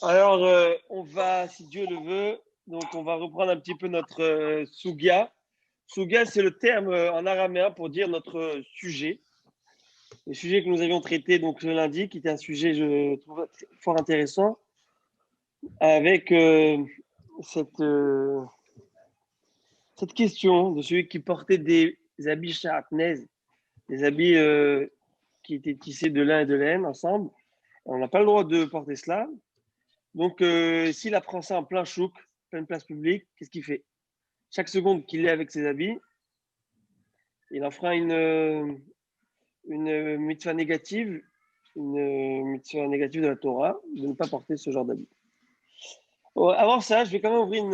Alors, on va, si Dieu le veut, donc on va reprendre un petit peu notre sugia. Sugia, c'est le terme en araméen pour dire notre sujet. Le sujet que nous avions traité donc le lundi, qui était un sujet, je trouve, fort intéressant, avec cette, euh, cette question de celui qui portait des habits chartnaises, des habits qui étaient tissés de lin et de laine ensemble. On n'a pas le droit de porter cela. Donc, s'il apprend ça en plein chouk, pleine place publique, qu'est-ce qu'il fait? Chaque seconde qu'il est avec ses habits, il en fera une mitzvah négative, une mitzvah négative de la Torah, de ne pas porter ce genre d'habit. Avant ça, je vais quand même ouvrir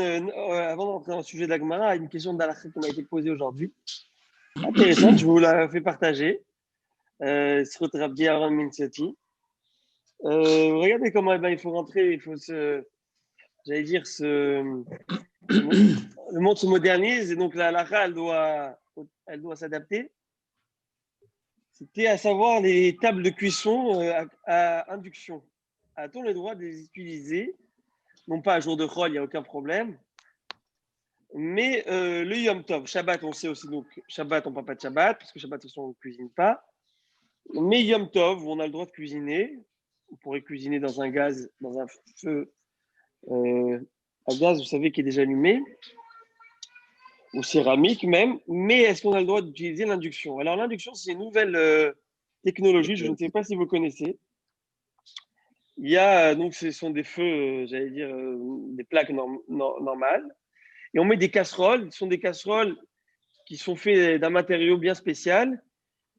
avant d'entrer dans le sujet d'Agmara, une question d'Alakha qui m'a été posée aujourd'hui. Intéressante, je vous la fais partager. Srut Rabbi Aaron Minsati. Regardez comment il faut rentrer, il faut j'allais dire, le monde se modernise et donc la halakha, elle doit s'adapter. C'était à savoir les tables de cuisson à induction. A-t-on le droit de les utiliser? Non pas à jour de Chol, il n'y a aucun problème. Mais le Yom Tov, Shabbat, on sait aussi, donc Shabbat, on ne parle pas de Shabbat, parce que Shabbat, de toute façon, on ne cuisine pas. Mais Yom Tov, on a le droit de cuisiner. On pourrait cuisiner dans un gaz, dans un feu à gaz, vous savez, qui est déjà allumé, ou céramique même. Mais est-ce qu'on a le droit d'utiliser l'induction? Alors, l'induction, c'est une nouvelle technologie, je ne sais pas si vous connaissez. Il y a, donc, ce sont des feux, j'allais dire, des plaques normales. Et on met des casseroles. Ce sont des casseroles qui sont faites d'un matériau bien spécial,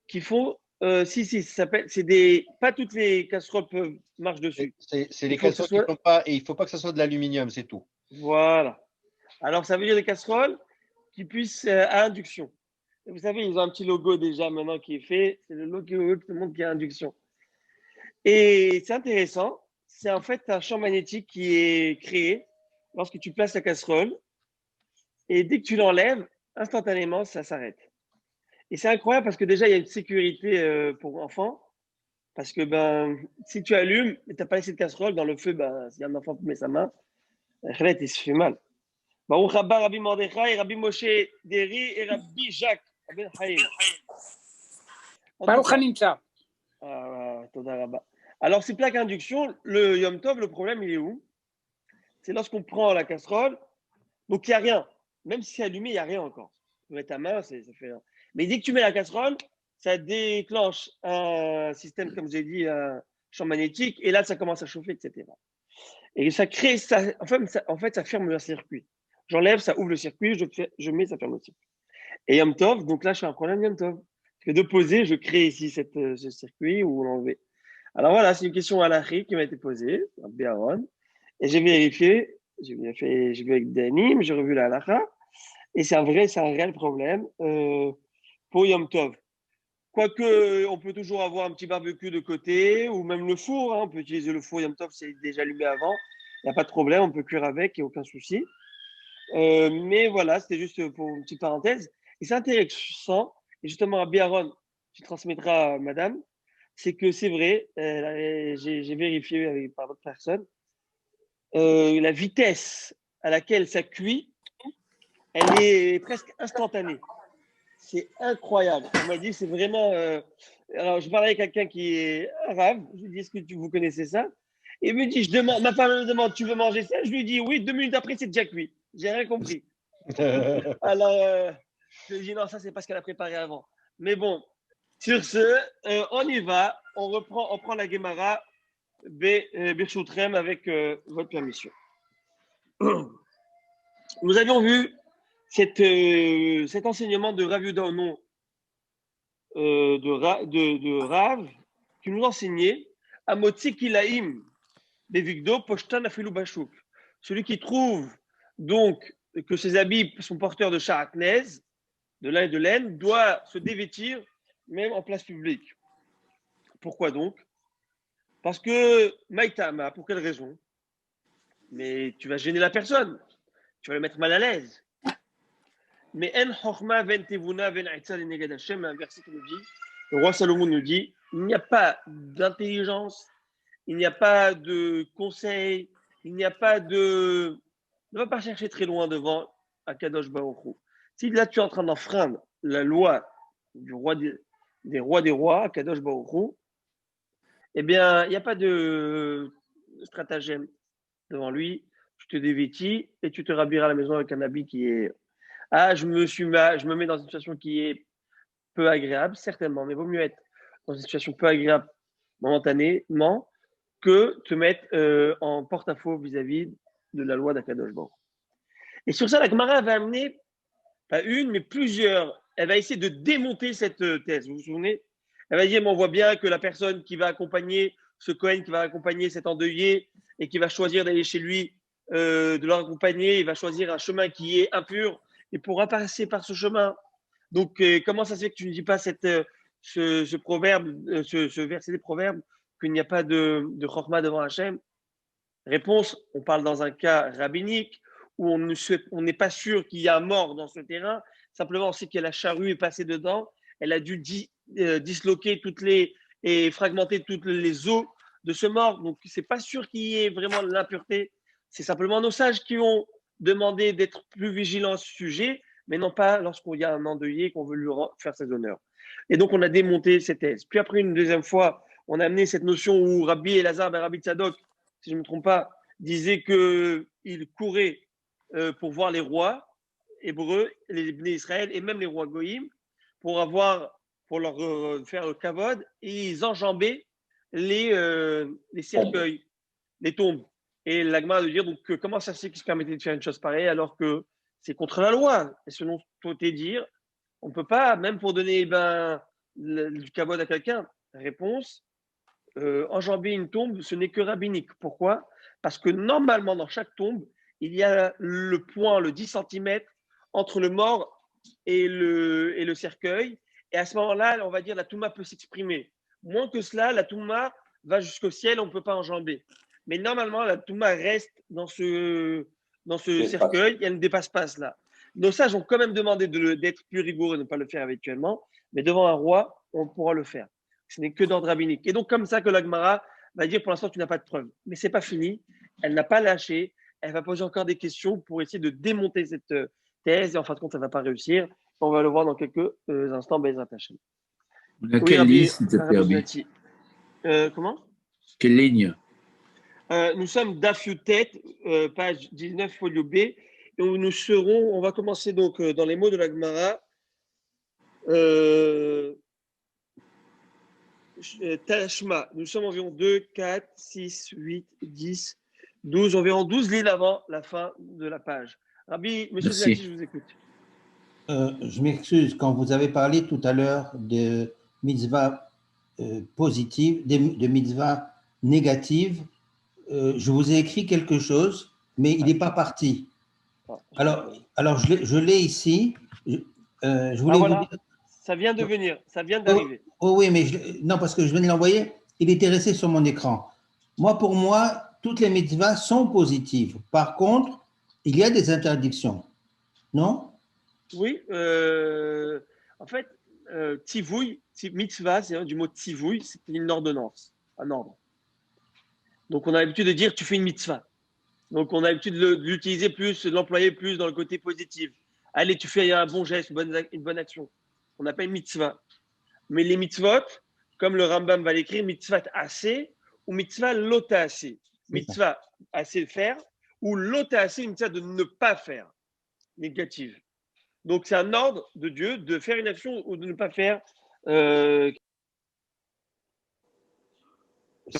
qui font, si, ça s'appelle, pas toutes les casseroles marchent dessus. C'est Il les faut que ce casseroles qui soit, font pas, et il faut pas que ce soit de l'aluminium, c'est tout. voilà. Alors, ça veut dire des casseroles qui puissent à induction. Et vous savez, ils ont un petit logo déjà maintenant qui est fait. C'est le logo qui te montre qu'il y a induction. Et c'est intéressant. C'est en fait un champ magnétique qui est créé lorsque tu places la casserole. Et dès que tu l'enlèves, instantanément, ça s'arrête. Et c'est incroyable parce que déjà, il y a une sécurité pour enfants. Parce que ben, si tu allumes et tu n'as pas laissé de casserole dans le feu, ben, s'il y a un enfant qui met sa main, il se fait mal. Baruch Haba, Rabbi Mordechai, Rabbi Moshe Deri et Rabbi Jacques Ben Haïm. En tout Baruch cas, Hanimtza. alors, ces plaques induction, le Yom Tov, le problème, il est où? C'est lorsqu'on prend la casserole, donc il n'y a rien. Même si c'est allumé, il n'y a rien encore. Tu mets ta main, ça fait rien. Mais dès que tu mets la casserole, ça déclenche un système, comme j'ai dit, un champ magnétique, et là, ça commence à chauffer, etc. Et ça crée, en fait, ça ferme le circuit. J'enlève, ça ouvre le circuit, je mets, ça ferme le circuit. Et Yom Tov, donc là, je fais un problème Yom Tov. Parce que de poser, je crée ici ce circuit ou l'enlever. Alors voilà, c'est une question à l'Afrique qui m'a été posée, à Béaron. Et j'ai vérifié, j'ai vu avec Danim, j'ai revu la halakha. Et c'est un réel problème pour Yom Tov. Quoique, on peut toujours avoir un petit barbecue de côté, ou même le four. Hein, on peut utiliser le four Yom Tov, c'est déjà allumé avant. Il n'y a pas de problème, on peut cuire avec, il n'y a aucun souci. Mais voilà, c'était juste pour une petite parenthèse. Et c'est intéressant, et justement à Béaron, tu transmettras à madame, c'est que c'est vrai, j'ai vérifié par d'autres personnes, la vitesse à laquelle ça cuit, elle est presque instantanée. C'est incroyable. On m'a dit, c'est vraiment. Alors, je parlais avec quelqu'un qui est arabe. Je lui dis, est-ce que vous connaissez ça? Et il me dit, ma femme me demande, tu veux manger ça? Je lui dis, oui, 2 minutes après, c'est déjà cuit. J'ai rien compris. Alors, je lui dis, non, ça, c'est parce qu'elle a préparé avant. Mais bon, sur ce, on y va. On prend la Gemara Birchoutrem avec votre permission. Nous avions vu cet enseignement de Rav Yehuda au nom de Rav qui nous enseignait Amotzi Kilaim Bevigdo Poshtan Afilu Bashuk. Celui qui trouve donc que ses habits sont porteurs de characnez, de lin et de laine, doit se dévêtir même en place publique. Pourquoi donc? Parce que Maïtama, pour quelle raison? Mais tu vas gêner la personne, tu vas le mettre mal à l'aise. Mais en chorma ven tevuna ven aitzal neged Hashem, un verset qui nous dit, le roi Salomon nous dit, il n'y a pas d'intelligence, il n'y a pas de conseil, il n'y a pas de. Ne va pas chercher très loin devant Akadosh Baruch Hu. Si là tu es en train d'enfreindre la loi du roi des rois des rois, Akadosh Baruch Hu, eh bien, il n'y a pas de stratagème devant lui. Tu te dévêtis et tu te rhabilleras à la maison avec un habit qui est. Ah, je me mets dans une situation qui est peu agréable, certainement, mais il vaut mieux être dans une situation peu agréable momentanément que te mettre en porte-à-faux vis-à-vis de la loi d'Akadosh Baruch. Et sur ça, la Gemara va amener, pas une, mais plusieurs. Elle va essayer de démonter cette thèse. Vous vous souvenez? Elle va dire, mais on voit bien que la personne qui va accompagner ce Cohen, qui va accompagner cet endeuillé et qui va choisir d'aller chez lui, de l'accompagner, il va choisir un chemin qui est impur et pourra passer par ce chemin. Donc, comment ça se fait que tu ne dis pas ce proverbe, ce verset des proverbes, qu'il n'y a pas de chorma devant Hachem? Réponse, on parle dans un cas rabbinique où on n'est pas sûr qu'il y a un mort dans ce terrain. Simplement, on sait que la charrue est passée dedans. Elle a dû disloquer et fragmenter toutes les os de ce mort. Donc, c'est pas sûr qu'il y ait vraiment de l'impureté. C'est simplement nos sages qui ont demandé d'être plus vigilants à ce sujet, mais non pas lorsqu'il y a un endeuillé qu'on veut lui faire ses honneurs. Et donc, on a démonté cette thèse. Puis après, une deuxième fois, on a amené cette notion où Rabbi Elazar et Rabbi Tzadok, si je ne me trompe pas, disaient qu'il courait pour voir les rois hébreux, les Bnei Israël et même les rois goïm pour leur faire le kavod, et ils enjambaient les cercueils, les tombes. Et l'agma de dire donc comment ça se fait qu'ils se permettaient de faire une chose pareille alors que c'est contre la loi. Et selon côté dire, on ne peut pas, même pour donner du kavod à quelqu'un. Réponse, enjamber une tombe, ce n'est que rabbinique. Pourquoi? Parce que normalement, dans chaque tombe, il y a le point, le 10 cm entre le mort et le cercueil. Et à ce moment-là, on va dire la touma peut s'exprimer. Moins que cela, la touma va jusqu'au ciel, on ne peut pas enjamber. Mais normalement, la touma reste dans ce cercueil et elle ne dépasse pas cela. Nos sages ont quand même demandé d'être plus rigoureux et de ne pas le faire habituellement, mais devant un roi, on pourra le faire. Ce n'est que d'ordre rabbinique. Et donc, comme ça que l'Agmara va dire pour l'instant, tu n'as pas de preuve. Mais ce n'est pas fini. Elle n'a pas lâché. Elle va poser encore des questions pour essayer de démonter cette thèse. Et en fin de compte, elle ne va pas réussir. On va le voir dans quelques instants. Bezrat Hashem. On a Oui, quelle ligne, s'il te plaît, Rabbi. Comment? Quelle ligne? Nous sommes d'Afiutet, page 19, folio B. Et où nous serons, on va commencer donc dans les mots de l'Agmara. Tashma, nous sommes environ 2, 4, 6, 8, 10, 12, environ 12 lignes avant la fin de la page. Rabbi, monsieur Zlati, je vous écoute. Je m'excuse, quand vous avez parlé tout à l'heure de mitzvah positive, de mitzvah négative, je vous ai écrit quelque chose, mais il n'est pas parti. Alors je l'ai ici. Je voulais voilà. vous dire. Ça vient de venir, ça vient d'arriver. Oh oui, mais non, parce que je viens de l'envoyer. Il était resté sur mon écran. Pour moi, toutes les mitzvahs sont positives. Par contre, il y a des interdictions. Non? Oui. En fait, tivouille, mitzvah, c'est du mot tivouille, c'est une ordonnance, un ordre. Donc, on a l'habitude de dire tu fais une mitzvah. Donc, on a l'habitude de l'utiliser plus, de l'employer plus dans le côté positif. Allez, tu fais un bon geste, une bonne action. On appelle mitzvah. Mais les mitzvot, comme le Rambam va l'écrire, mitzvah assez ou mitzvah lota assez. Mitzvah assez faire ou lota assez, une mitzvah de ne pas faire, négative. Donc, c'est un ordre de Dieu de faire une action ou de ne pas faire. C'est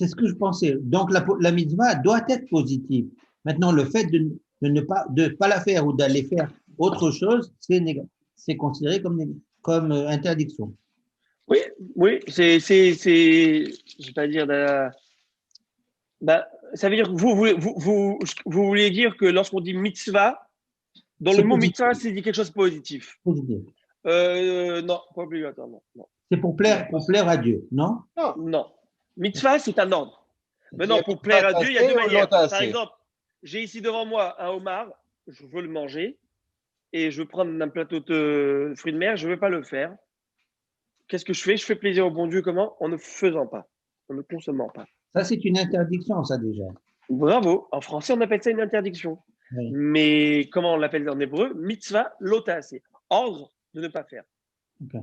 ce que je pensais. Donc, la mitzvah doit être positive. Maintenant, le fait de ne pas la faire ou d'aller faire autre chose, c'est considéré comme interdiction. Oui, je ne vais pas dire. Ça veut dire que vous voulez dire que lorsqu'on dit mitzvah, dans le mot mitzvah, c'est dit quelque chose de positif. Positif. Non, pas obligatoirement. Non. C'est pour plaire à Dieu, non? Non. Mitzvah, c'est un ordre. Maintenant, pour plaire à Dieu, il y a deux manières. Par exemple, j'ai ici devant moi un homard, je veux le manger, et je veux prendre un plateau de fruits de mer, je ne veux pas le faire. Qu'est-ce que je fais? Je fais plaisir au bon Dieu, comment? En ne faisant pas, en ne consommant pas. Ça, c'est une interdiction, ça déjà. Bravo. En français, on appelle ça une interdiction. Oui. Mais comment on l'appelle en hébreu? Mitzvah lotase. Ordre de ne pas faire. Ok.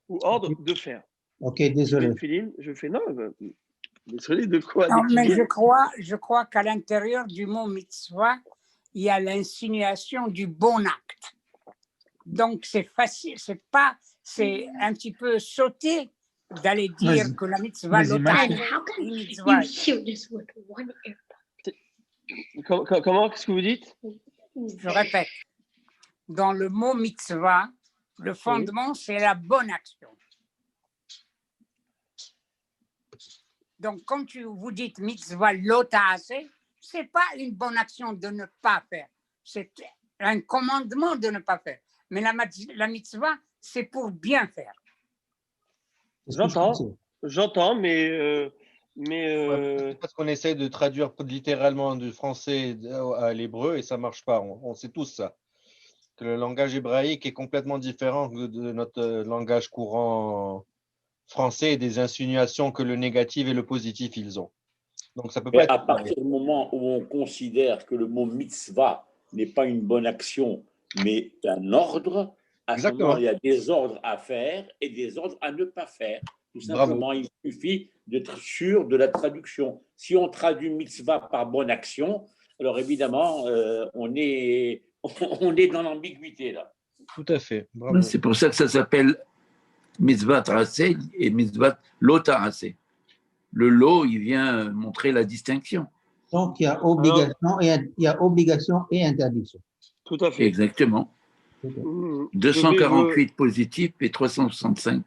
Ou ordre de faire. Ok, Je désolé. fais filine, je fais non. Désolé de quoi? Non, De qui mais vient je crois qu'à l'intérieur du mot mitzvah, il y a l'insinuation du bon acte. Donc, c'est facile, c'est un petit peu sauté d'aller dire Vas-y. que la mitzvah Vas-y, lotase Mathieu. How est can une you mitzvah. hear this with one ear? Comment? Qu'est-ce que vous dites? Je répète, dans le mot mitzvah, le fondement, c'est la bonne action. Donc, quand vous dites mitzvah lotase, ce n'est pas une bonne action de ne pas faire. C'est un commandement de ne pas faire. Mais la mitzvah, c'est pour bien faire. J'entends, mais Ouais, parce qu'on essaie de traduire littéralement du français à l'hébreu et ça ne marche pas. On sait tous ça. Que le langage hébraïque est complètement différent de notre langage courant français et des insinuations que le négatif et le positif ils ont. Donc ça peut pas Et à être partir du moment où on considère que le mot mitzvah n'est pas une bonne action, mais un ordre, à ce Exactement. moment, il y a des ordres à faire et des ordres à ne pas faire. Tout simplement, il suffit d'être sûr de la traduction. Si on traduit mitzvah par bonne action, alors évidemment, on est dans l'ambiguïté là. Tout à fait. Bravo. C'est pour ça que ça s'appelle mitzvah tracé et mitzvah lotaracé. Le lot, il vient montrer la distinction. Donc, il y a obligation et interdiction. tout à fait. Exactement. Ok. 248 positifs et 365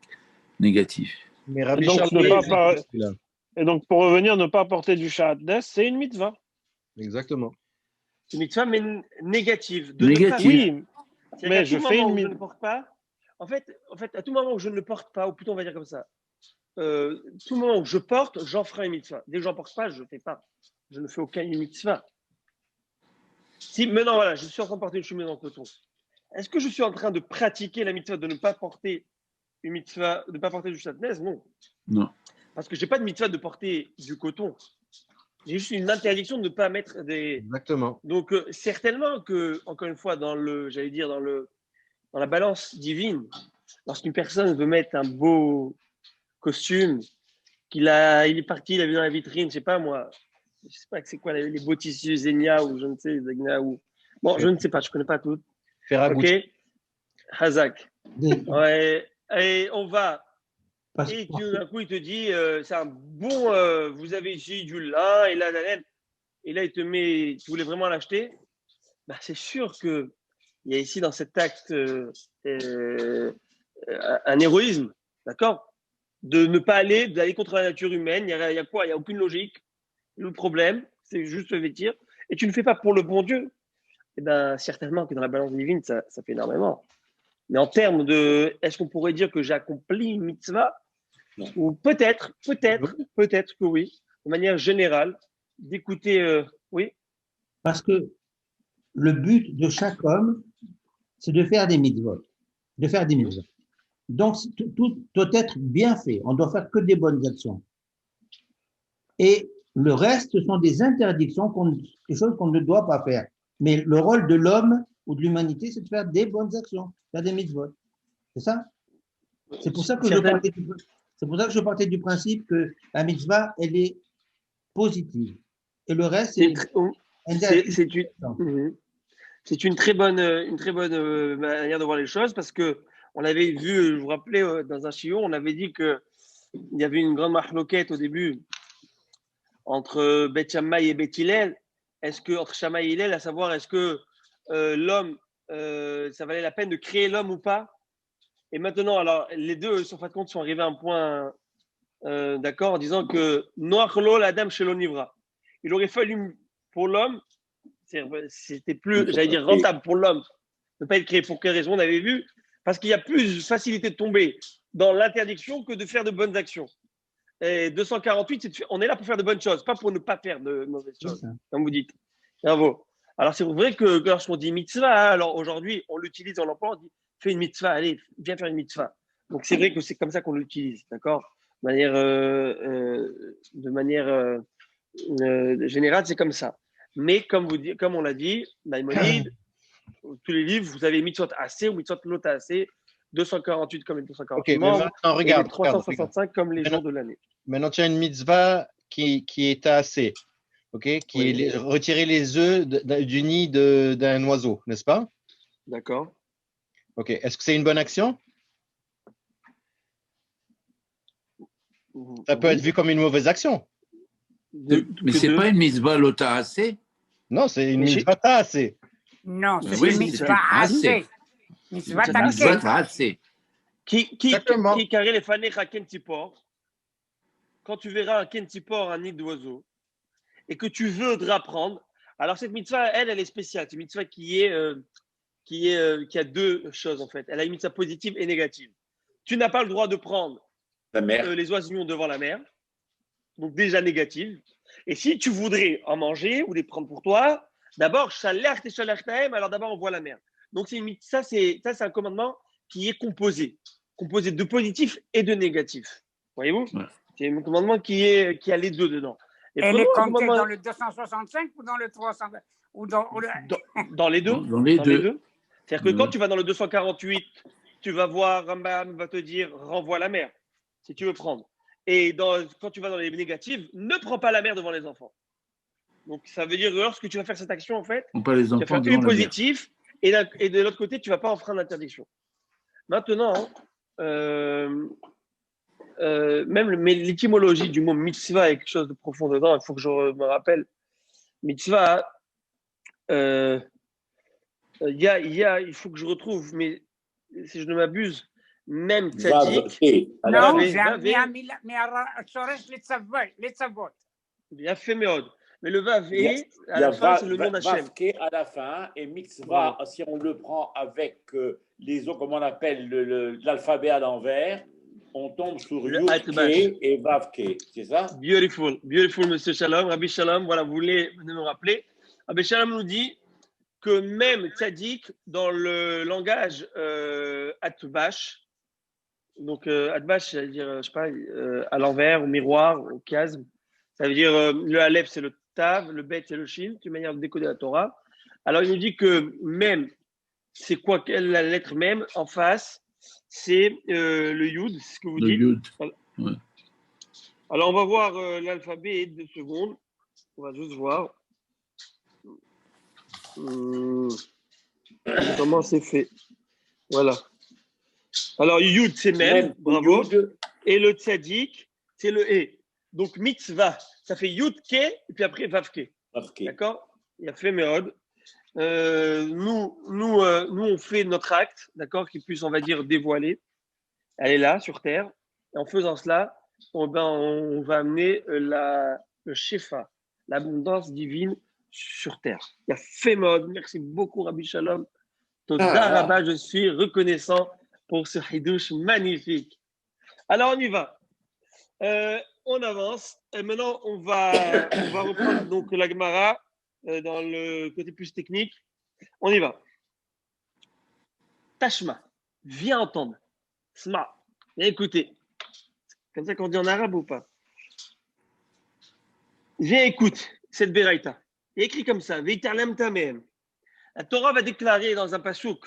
négatifs. Mais Rabbi Donc, Charles ne pas Meir, par- c'est là. Et donc, pour revenir, ne pas porter du shahadnes, c'est une mitzvah. Exactement. C'est une mitzvah, mais négative. De Négative. Ne pas faire. Oui, C'est-à-dire mais qu'à je tout fais moment une où je mi- ne porte pas, en fait, à tout moment où je ne le porte pas, ou plutôt on va dire comme ça, tout moment où je porte, j'en ferai une mitzvah. Dès que je n'en porte pas, je ne fais pas. Je ne fais aucun mitzvah. Si maintenant, voilà, je suis en train de porter une chemise en coton, est-ce que je suis en train de pratiquer la mitzvah de ne pas porter une mitzvah, de ne pas porter du shatnez? Non. Non. Parce que je n'ai pas de mitzvah de porter du coton. J'ai juste une interdiction de ne pas mettre des. Exactement. Donc, certainement que, encore une fois, dans la balance divine, lorsqu'une personne veut mettre un beau costume, il est parti, il a vu dans la vitrine, je sais pas moi, je sais pas c'est quoi les beaux tissus Zenia ou je ne sais, Zegna ou. Bon, je ne sais pas, je connais pas toutes. Ferragut. Ok, Hazak. Des- Ouais, et on va. parce- Et tout d'un coup, il te dit, c'est un bon, vous avez ici du lin et là, et là, il te met, tu voulais vraiment l'acheter, bah, c'est sûr qu'il y a ici dans cet acte un héroïsme, d'accord? De ne pas d'aller contre la nature humaine. Il y a quoi? Il n'y a aucune logique. Le problème, c'est juste se vêtir. Et tu ne fais pas pour le bon Dieu. Eh bien, certainement que dans la balance divine, ça fait énormément. Mais en termes de, est-ce qu'on pourrait dire que j'ai accompli une mitzvah? Non. Ou peut-être que oui, de manière générale, d'écouter, oui. Parce que le but de chaque homme, c'est de faire des mitzvot, de faire des mitzvot. Donc, tout doit être bien fait. On doit faire que des bonnes actions. Et le reste, ce sont des interdictions, des choses qu'on ne doit pas faire. Mais le rôle de l'homme ou de l'humanité, c'est de faire des bonnes actions, faire des mitzvot. C'est ça? C'est pour ça que je partais du principe que la mitzvah, elle est positive. Et le reste, c'est c'est une très bonne manière de voir les choses parce que on avait vu, je vous rappelais, dans un chiot, on avait dit qu'il y avait une grande mahloquette au début entre Beth Shammai et Beth Hillel. Est-ce que, entre Shammai et Hillel, à savoir, est-ce que l'homme, ça valait la peine de créer l'homme ou pas? Et maintenant, alors, les deux, en fin de compte, sont arrivés à un point d'accord en disant que Noach lo l'Adam chez l'onivra. Il aurait fallu pour l'homme, c'était plus, j'allais dire, rentable pour l'homme de ne pas être créé. Pour quelle raison? On avait vu, parce qu'il y a plus de facilité de tomber dans l'interdiction que de faire de bonnes actions. Et 248, on est là pour faire de bonnes choses, pas pour ne pas faire de mauvaises choses, comme vous dites. Bravo. Alors, c'est vrai que lorsqu'on dit mitzvah, alors aujourd'hui, on l'utilise, on l'emploie, on dit fais une mitzvah, allez, viens faire une mitzvah. Donc, c'est vrai que c'est comme ça qu'on l'utilise, d'accord? De manière général, c'est comme ça. Mais comme on l'a dit, Maïmonide, tous les livres, vous avez mitzvot assez ou mitzvot lot assez, 248 comme les 248 Ok, mais membres, maintenant, et les regarde. 365 comme les Maintenant- jours de l'année. Maintenant, tu as une mitzvah qui est assez, ok, qui Oui. est retirer les œufs du nid d'un oiseau, n'est-ce pas? D'accord. Ok, est-ce que c'est une bonne action? Ça peut être vu comme une mauvaise action. Mais ce n'est pas une mitzvah lota assez. Non, c'est une Mais mitzvah assez. Non, Ben c'est oui, une mais mitzvah c'est assez. Mitzvah Mitzvah Mitzvah taquet. assez. Qui Exactement. carré les fanecha kentipor, quand tu verras un kentipor, un nid d'oiseau, et que tu voudras prendre, alors cette mitzvah, elle est spéciale. C'est une mitzvah qui a deux choses en fait. Elle a une mitzvah positive et négative. Tu n'as pas le droit de prendre La mère. les oisillons devant la mer, donc déjà négative. Et si tu voudrais en manger ou les prendre pour toi, d'abord, shalach et shalach taem, alors d'abord on voit la mer. Donc ça, c'est un commandement qui est composé de positif et de négatif. Voyez-vous? Ouais. C'est un commandement qui a les deux dedans. Et Elle est prenons un comptée commandement dans le 265 ou dans le 300 ou dans dans les deux. Dans les deux. C'est-à-dire que quand tu vas dans le 248, tu vas voir, Rambam va te dire renvoie la mer, si tu veux prendre. Et quand tu vas dans les négatives, ne prends pas la mer devant les enfants. Donc ça veut dire que lorsque tu vas faire cette action, en fait, On pas les tu vas enfants faire devant une la mer. positive et de l'autre côté, tu ne vas pas enfreindre l'interdiction. Maintenant, mais l'étymologie du mot mitzvah est quelque chose de profond dedans. Il faut que je me rappelle. Mitzvah, il faut que je retrouve, mais si je ne m'abuse, même tzaddik, Non, Vavé, j'ai Vavé. mis Soresh les tzavot. Bien fait, Méod. Mais le Vavé, Il à y a la fin, c'est le nom d'Hachem. Vavke à la fin et mitzvah, si on le prend avec les autres, comment on appelle l'alphabet à l'envers, on tombe sur Le Yud Atbash. Ke et Vavke, c'est ça? Beautiful, beautiful, monsieur Shalom. Rabbi Shalom, voilà, vous voulez me rappeler. Rabbi Shalom nous dit que même tzaddik, dans le langage Atbash, donc Atbash, ça veut dire, je sais pas, à l'envers, au miroir, au chiasme. Ça veut dire le Aleph, c'est le Tav, le Bet, c'est le Shin, c'est une manière de décoder la Torah. Alors il nous dit que même, c'est quoi la lettre même en face, c'est le Yud, c'est ce que vous Le dites. Yud. Ouais. Alors on va voir l'alphabet 2 secondes. On va juste voir comment c'est fait. Voilà. Alors Yud, c'est même, bravo. Yud. Et le Tzadik, c'est le E. Donc mitzvah, ça fait Yud Ke, et puis après Vavke. Vavke. D'accord? Il y a fait Méod. Nous, on fait notre acte, d'accord, qui puisse, on va dire, dévoiler. Elle est là, sur Terre. Et en faisant cela, on va amener le Shefa, l'abondance divine sur Terre. Il y a fait Méod. Merci beaucoup, Rabbi Shalom. Toda Rabba, je suis reconnaissant pour ce hidouche magnifique. Alors, on y va. On avance. Et maintenant, on va reprendre donc la Gemara dans le côté plus technique. On y va. Tashma, viens entendre. Sma, viens écouter. Comme ça qu'on dit en arabe ou pas? Viens écoute cette Beraïta. Il est écrit comme ça. Veitalem tamem. La Torah va déclarer dans un pasuk.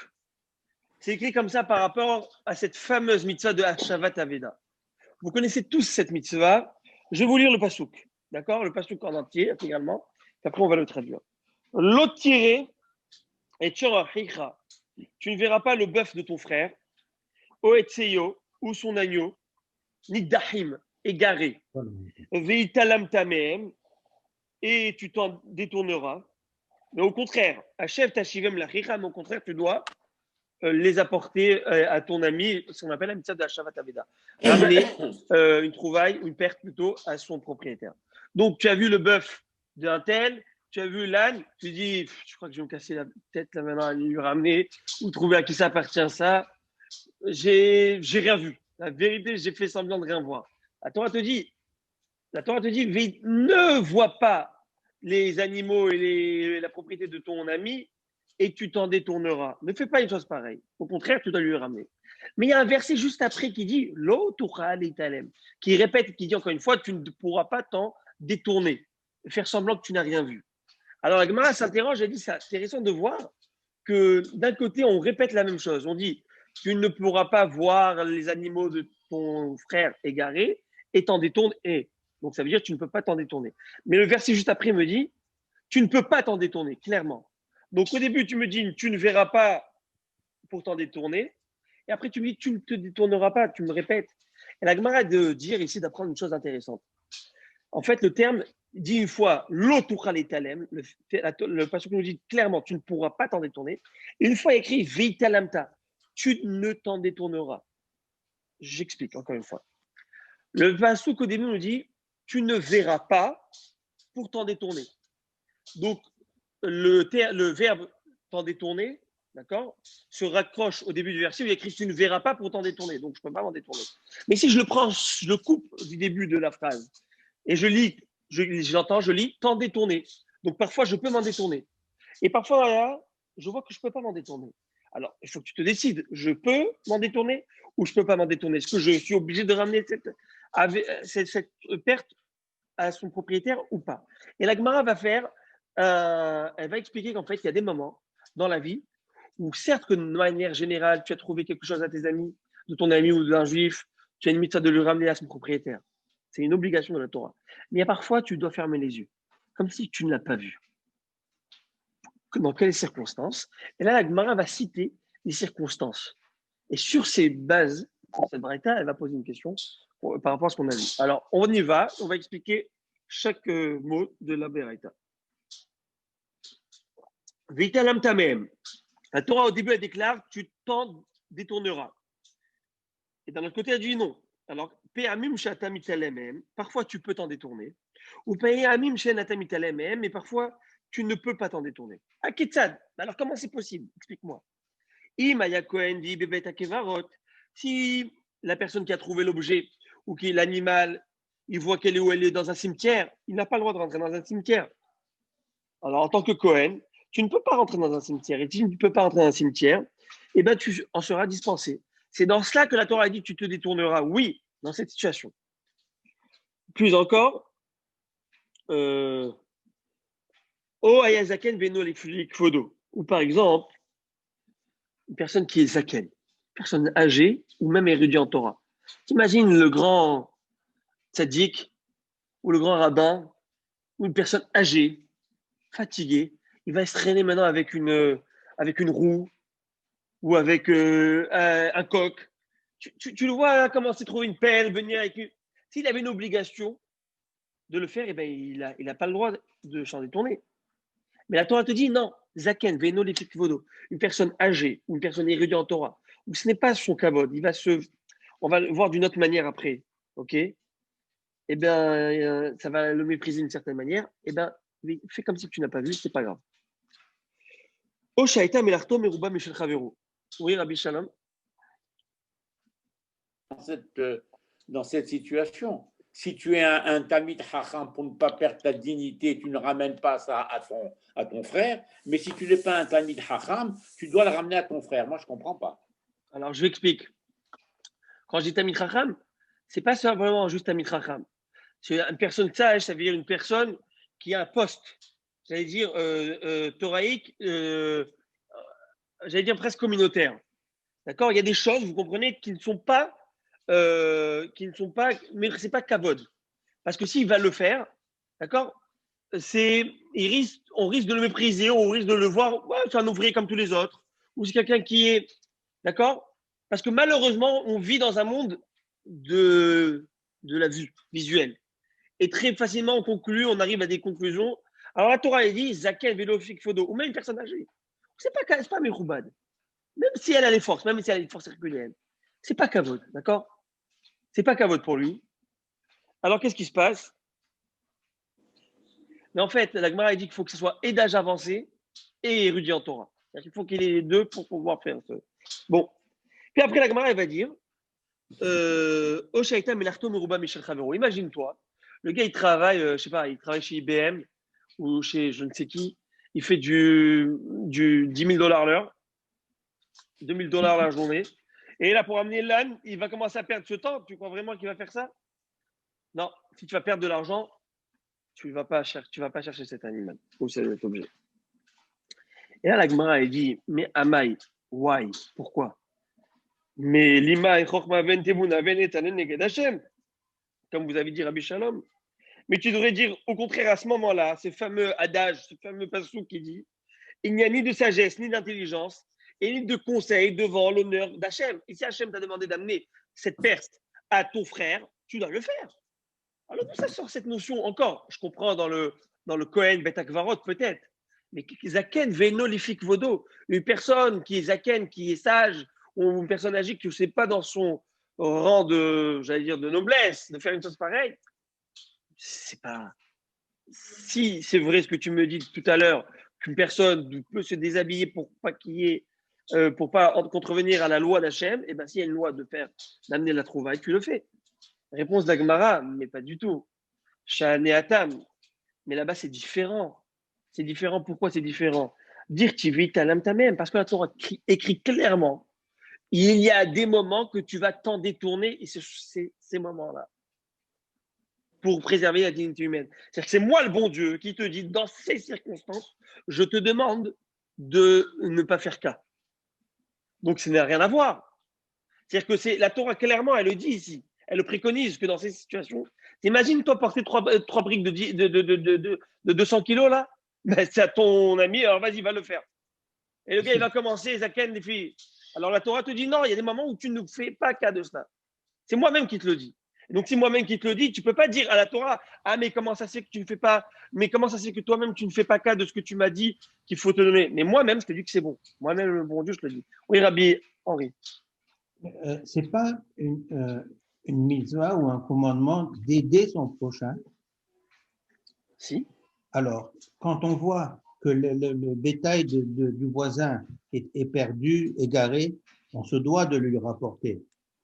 C'est écrit comme ça par rapport à cette fameuse mitzvah de Hashavat Aveda. Vous connaissez tous cette mitzvah. Je vais vous lire le pasuk. D'accord? Le pasuk en entier, également. Après, on va le traduire. L'otiré et tchorachicha. Tu ne verras pas le bœuf de ton frère, Oetseyo, ou son agneau, ni Dahim, égaré. Veitalam tameem, et tu t'en détourneras. Mais au contraire, Hachev tashivem lachicha, mais au contraire, tu dois les apporter à ton ami, ce qu'on appelle la mitzvah de Hashavat Aveda. Ramener une trouvaille, ou une perte plutôt, à son propriétaire. Donc, tu as vu le bœuf d'un tel, tu as vu l'âne, tu dis, je crois que je vais me casser la tête là maintenant à lui ramener, ou trouver à qui ça appartient ça. J'ai rien vu. La vérité, j'ai fait semblant de rien voir. La Torah te dit, ne vois pas les animaux et la propriété de ton ami, et tu t'en détourneras. Ne fais pas une chose pareille. Au contraire, tu dois lui ramener. Mais il y a un verset juste après qui dit Lo tuchal italem, qui répète, qui dit encore une fois, tu ne pourras pas t'en détourner. faire semblant que tu n'as rien vu. Alors, la Gemara s'interroge, elle dit c'est intéressant de voir que d'un côté, on répète la même chose. On dit tu ne pourras pas voir les animaux de ton frère égarés et t'en détourner. Donc, ça veut dire que tu ne peux pas t'en détourner. Mais le verset juste après me dit tu ne peux pas t'en détourner, clairement. Donc, au début, tu me dis tu ne verras pas pour t'en détourner. Et après, tu me dis tu ne te détourneras pas. Tu me répètes. Et la Gemara de dire ici d'apprendre une chose intéressante. En fait, le terme dit une fois l'otuchal etalem, le passage nous dit clairement tu ne pourras pas t'en détourner. Une fois écrit veitalamta, tu ne t'en détourneras. J'explique encore une fois. Le passage au début nous dit tu ne verras pas pour t'en détourner. Donc le verbe t'en détourner, d'accord, se raccroche au début du verset où il y a écrit tu ne verras pas pour t'en détourner. Donc je ne peux pas m'en détourner. Mais si je le prends, je le coupe du début de la phrase et je lis t'en détourner. Donc parfois, je peux m'en détourner. Et parfois, là, je vois que je ne peux pas m'en détourner. Alors, il faut que tu te décides. Je peux m'en détourner ou je ne peux pas m'en détourner? Est-ce que je suis obligé de ramener cette perte à son propriétaire ou pas? Et la Gemara va faire, elle va expliquer qu'en fait, il y a des moments dans la vie où certes que de manière générale, tu as trouvé quelque chose à tes amis, de ton ami ou d'un juif, tu as une limite de le ramener à son propriétaire. C'est une obligation de la Torah. Mais parfois, tu dois fermer les yeux, comme si tu ne l'as pas vu. Dans quelles circonstances? Et là, la Gemara va citer les circonstances. Et sur ces bases, cette braïta, elle va poser une question par rapport à ce qu'on a vu. Alors, on y va, on va expliquer chaque mot de la braïta. Vitalam tamem. La Torah, au début, elle déclare tu t'en détourneras. Et d'un autre côté, elle dit non. Alors, parfois tu peux t'en détourner. Ou mais parfois tu ne peux pas t'en détourner. Aketsad, alors comment c'est possible? Explique-moi. Si la personne qui a trouvé l'objet ou qui est l'animal, il voit qu'elle est où elle est dans un cimetière, il n'a pas le droit de rentrer dans un cimetière. Alors, en tant que Cohen, tu ne peux pas rentrer dans un cimetière. Et si tu ne peux pas rentrer dans un cimetière, eh ben, tu en seras dispensé. C'est dans cela que la Torah dit tu te détourneras. Oui, dans cette situation. Plus encore, O ayazaken veno likfodo. Ou par exemple, une personne qui est zaken, une personne âgée ou même érudit en Torah. T'imagines le grand tzaddik ou le grand rabbin ou une personne âgée, fatiguée, il va se traîner maintenant avec une roue ou avec un coq. Tu le vois là, comment s'est trouvé une pelle, venir avec une... S'il avait une obligation de le faire, eh ben, il n'a pas le droit de s'en détourner. Mais la Torah te dit non, Zaken, Veno, Vodo, une personne âgée, ou une personne érudite en Torah, où ce n'est pas son kavod, on va le voir d'une autre manière après, ok? Eh bien, ça va le mépriser d'une certaine manière. Eh bien, fais comme si tu n'as pas vu, c'est pas grave. Oshaita melarto meruba mishel chavero. Oui, Rabbi Shalom. Dans cette situation, si tu es un Talmid Chacham pour ne pas perdre ta dignité, tu ne ramènes pas ça à ton frère. Mais si tu n'es pas un Talmid Chacham, tu dois le ramener à ton frère. Moi, je ne comprends pas. Alors, je m'explique. Quand je dis Talmid Chacham, ce n'est pas simplement juste Talmid Chacham. C'est une personne sage, ça veut dire une personne qui a un poste. J'allais dire thoraïque, j'allais dire presque communautaire. D'accord? Il y a des choses, vous comprenez, qui ne sont pas, mais c'est pas kavod. Parce que s'il va le faire, d'accord, on risque de le mépriser, on risque de le voir, ouais, c'est un ouvrier comme tous les autres, ou c'est quelqu'un qui est, d'accord? Parce que malheureusement, on vit dans un monde de la vue visuelle. Et très facilement, on arrive à des conclusions. Alors la Torah, elle dit, Zaken, Vélofik, Fodo, ou même une personne âgée. C'est pas Mechoubad. Même si elle a les forces, même si elle a les forces herculéennes. C'est pas Kavod, d'accord? C'est pas Kavod pour lui. Alors qu'est-ce qui se passe? Mais en fait, la Gemara dit qu'il faut que ce soit et d'âge avancé et érudit en Torah. Il faut qu'il ait les deux pour pouvoir faire ça. Bon. Puis après, la Gemara, elle va dire imagine-toi, le gars, il travaille, je sais pas, il travaille chez IBM ou chez je ne sais qui. Il fait du $10 000 l'heure, $2 000 la journée. Et là, pour amener l'âne, il va commencer à perdre ce temps. Tu crois vraiment qu'il va faire ça? Non. Si tu vas perdre de l'argent, tu vas pas chercher cet animal ou cet objet. Et là, la Gemara, elle dit, mais Amai, why? Pourquoi? Mais Lima et Chokma ben Tebuna ben Etanen Neged Hashem, comme vous avez dit Rabbi Shalom. Mais tu devrais dire au contraire à ce moment-là, ce fameux adage, ce fameux passou qui dit, il n'y a ni de sagesse, ni d'intelligence, et ni de conseil devant l'honneur d'Hachem. Et si Hachem t'a demandé d'amener cette perte à ton frère, tu dois le faire. Alors d'où ça sort cette notion encore? Je comprends dans le Kohen Bet Akvarot peut-être, mais Zaken Venolifik Vodo, une personne qui est Zaken, qui est sage, ou une personne âgée qui ne sait pas dans son rang de, j'allais dire, de noblesse, de faire une chose pareille, c'est pas. Si c'est vrai ce que tu me dis tout à l'heure, qu'une personne peut se déshabiller pour pas qu'il y ait, pour pas contrevenir à la loi d'Hachem, et ben s'il y a une loi d'amener la trouvaille, tu le fais. Réponse d'Agmara, mais pas du tout. Sha'aneatam, mais là-bas c'est différent. C'est différent. Pourquoi c'est différent? Dire tivit talam tamem, parce que la Torah écrit clairement, il y a des moments que tu vas t'en détourner, et c'est ces moments-là pour préserver la dignité humaine. C'est-à-dire que c'est moi le bon Dieu qui te dit, dans ces circonstances, je te demande de ne pas faire cas. Donc, ça n'a rien à voir. C'est-à-dire que la Torah, clairement, elle le dit ici. Elle le préconise que dans ces situations, t'imagines, toi, porter trois briques de 200 kilos, là, ben, c'est à ton ami, alors vas-y, va le faire. Et le gars, il va commencer, Zaken, les filles. Alors, la Torah te dit, non, il y a des moments où tu ne fais pas cas de cela. C'est moi-même qui te le dis. Donc, c'est moi-même qui te le dis. Tu ne peux pas dire à la Torah, ah, mais comment ça se fait que tu ne fais pas, mais comment ça se fait que toi-même, tu ne fais pas cas de ce que tu m'as dit qu'il faut te donner. Mais moi-même, je te dis que c'est bon. Moi-même, le bon Dieu, je te le dis. Oui, Rabbi Henri. Ce n'est pas une mitzvah ou un commandement d'aider son prochain. Si. Alors, quand on voit que le bétail du voisin est perdu, égaré, on se doit de lui rapporter.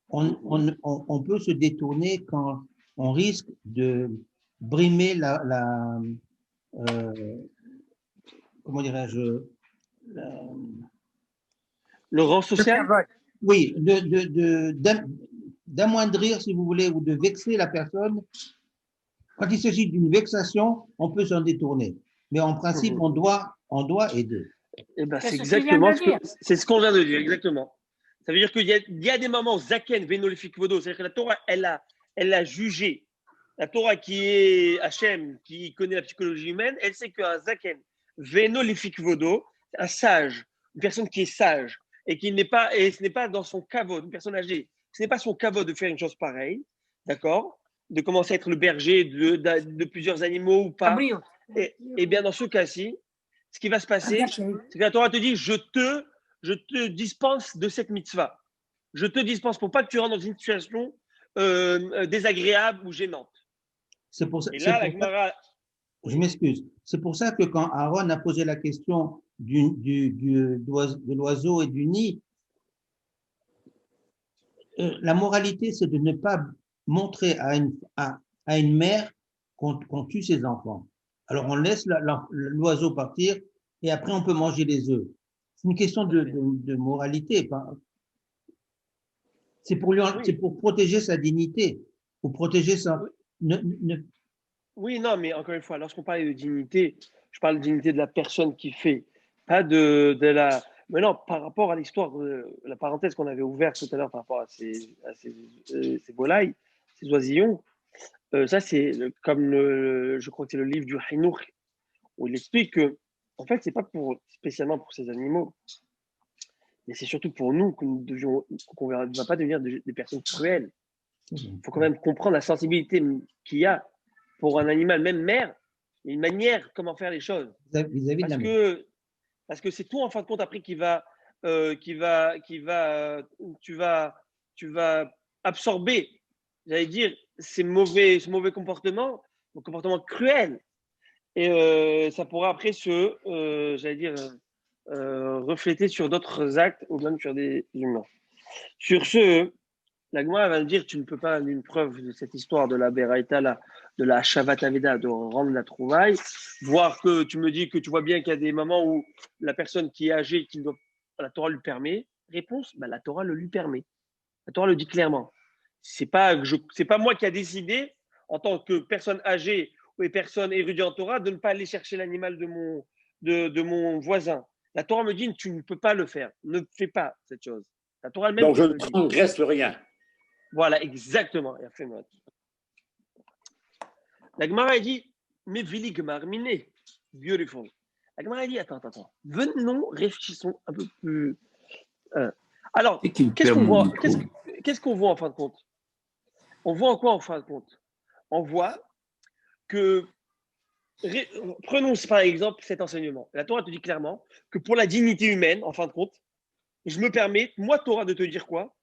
On peut se détourner quand on risque de brimer comment dirais-je, le rang social. Oui, d'amoindrir, si vous voulez, ou de vexer la personne. Quand il s'agit d'une vexation, on peut s'en détourner. Mais en principe, on doit aider. Eh ben, c'est exactement ce qu'on vient de dire, exactement. Ça veut dire qu'il y a des moments, Zaken, Venolifik Vodo, c'est-à-dire que la Torah, elle a jugé. La Torah qui est Hachem, qui connaît la psychologie humaine, elle sait qu'un Zaken, Venolifik Vodo, un sage, une personne qui est sage, et ce n'est pas dans son kavod, une personne âgée, ce n'est pas son kavod de faire une chose pareille, d'accord? De commencer à être le berger de plusieurs animaux ou pas. Et bien, dans ce cas-ci, ce qui va se passer, c'est que la Torah te dit, je te dispense de cette mitzvah. Je te dispense pour pas que tu rentres dans une situation désagréable ou gênante. C'est pour ça. Et là, la Gemara. Je m'excuse. C'est pour ça que quand Aaron a posé la question de l'oiseau et du nid, la moralité, c'est de ne pas montrer à une mère qu'on tue ses enfants. Alors, on laisse l'oiseau partir et après, on peut manger les œufs. C'est une question de moralité. C'est pour protéger sa dignité, pour protéger sa… Oui, non, mais encore une fois, lorsqu'on parle de dignité, je parle de dignité de la personne qui fait, pas de la… Mais non, par rapport à l'histoire, la parenthèse qu'on avait ouverte tout à l'heure par rapport à ces volailles, ces oisillons, ça, c'est comme je crois que c'est le livre du Hinour, où il explique que, en fait, c'est pas spécialement pour ces animaux, mais c'est surtout pour nous qu'on ne va pas devenir des personnes cruelles. Il faut quand même comprendre la sensibilité qu'il y a pour un animal, même mère, une manière comment faire les choses. Vis-à-vis de la mère. Parce que c'est toi, en fin de compte, après, tu vas absorber, j'allais dire, ce mauvais comportement, un comportement cruel. Et ça pourra après refléter sur d'autres actes ou même sur des humains. Sur ce, la Gemara va me dire tu ne peux pas, une preuve de cette histoire de la Beraïta, de la Shavat Aveda, de rendre la trouvaille, voir que tu me dis que tu vois bien qu'il y a des moments où la personne qui est âgée, la Torah lui permet. Réponse, la Torah le lui permet. La Torah le dit clairement. C'est pas moi qui a décidé, en tant que personne âgée les personnes érudites en Torah de ne pas aller chercher l'animal de mon voisin. La Torah me dit, tu ne peux pas le faire. Ne fais pas cette chose. La Torah elle-même Donc, je te ne le dit. transgresse rien. Voilà, exactement. Il a fait note. La Gemara dit, mais Vili Gemar, miné. Beautiful. La Gemara dit, attends. Venons, réfléchissons un peu plus. Alors, qu'est-ce qu'on voit en fin de compte? On voit en quoi en fin de compte? On voit que, prenons par exemple cet enseignement. La Torah te dit clairement que pour la dignité humaine, en fin de compte, je me permets, moi, Torah, de te dire quoi?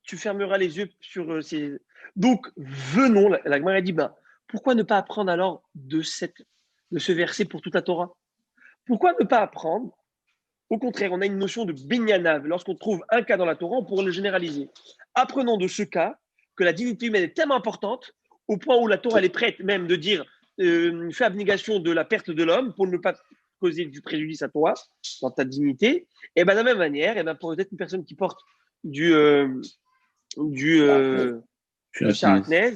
Tu fermeras les yeux sur ces. Donc, venons, la Gemara dit, pourquoi ne pas apprendre alors de ce verset pour toute la Torah? Pourquoi ne pas apprendre? Au contraire, on a une notion de binyanav. Lorsqu'on trouve un cas dans la Torah, on pourrait le généraliser. Apprenons de ce cas que la dignité humaine est tellement importante au point où la Torah elle est prête même de dire fais abnégation de la perte de l'homme pour ne pas causer du préjudice à toi dans ta dignité. Et bien de la même manière, pour peut-être une personne qui porte du sharatnez,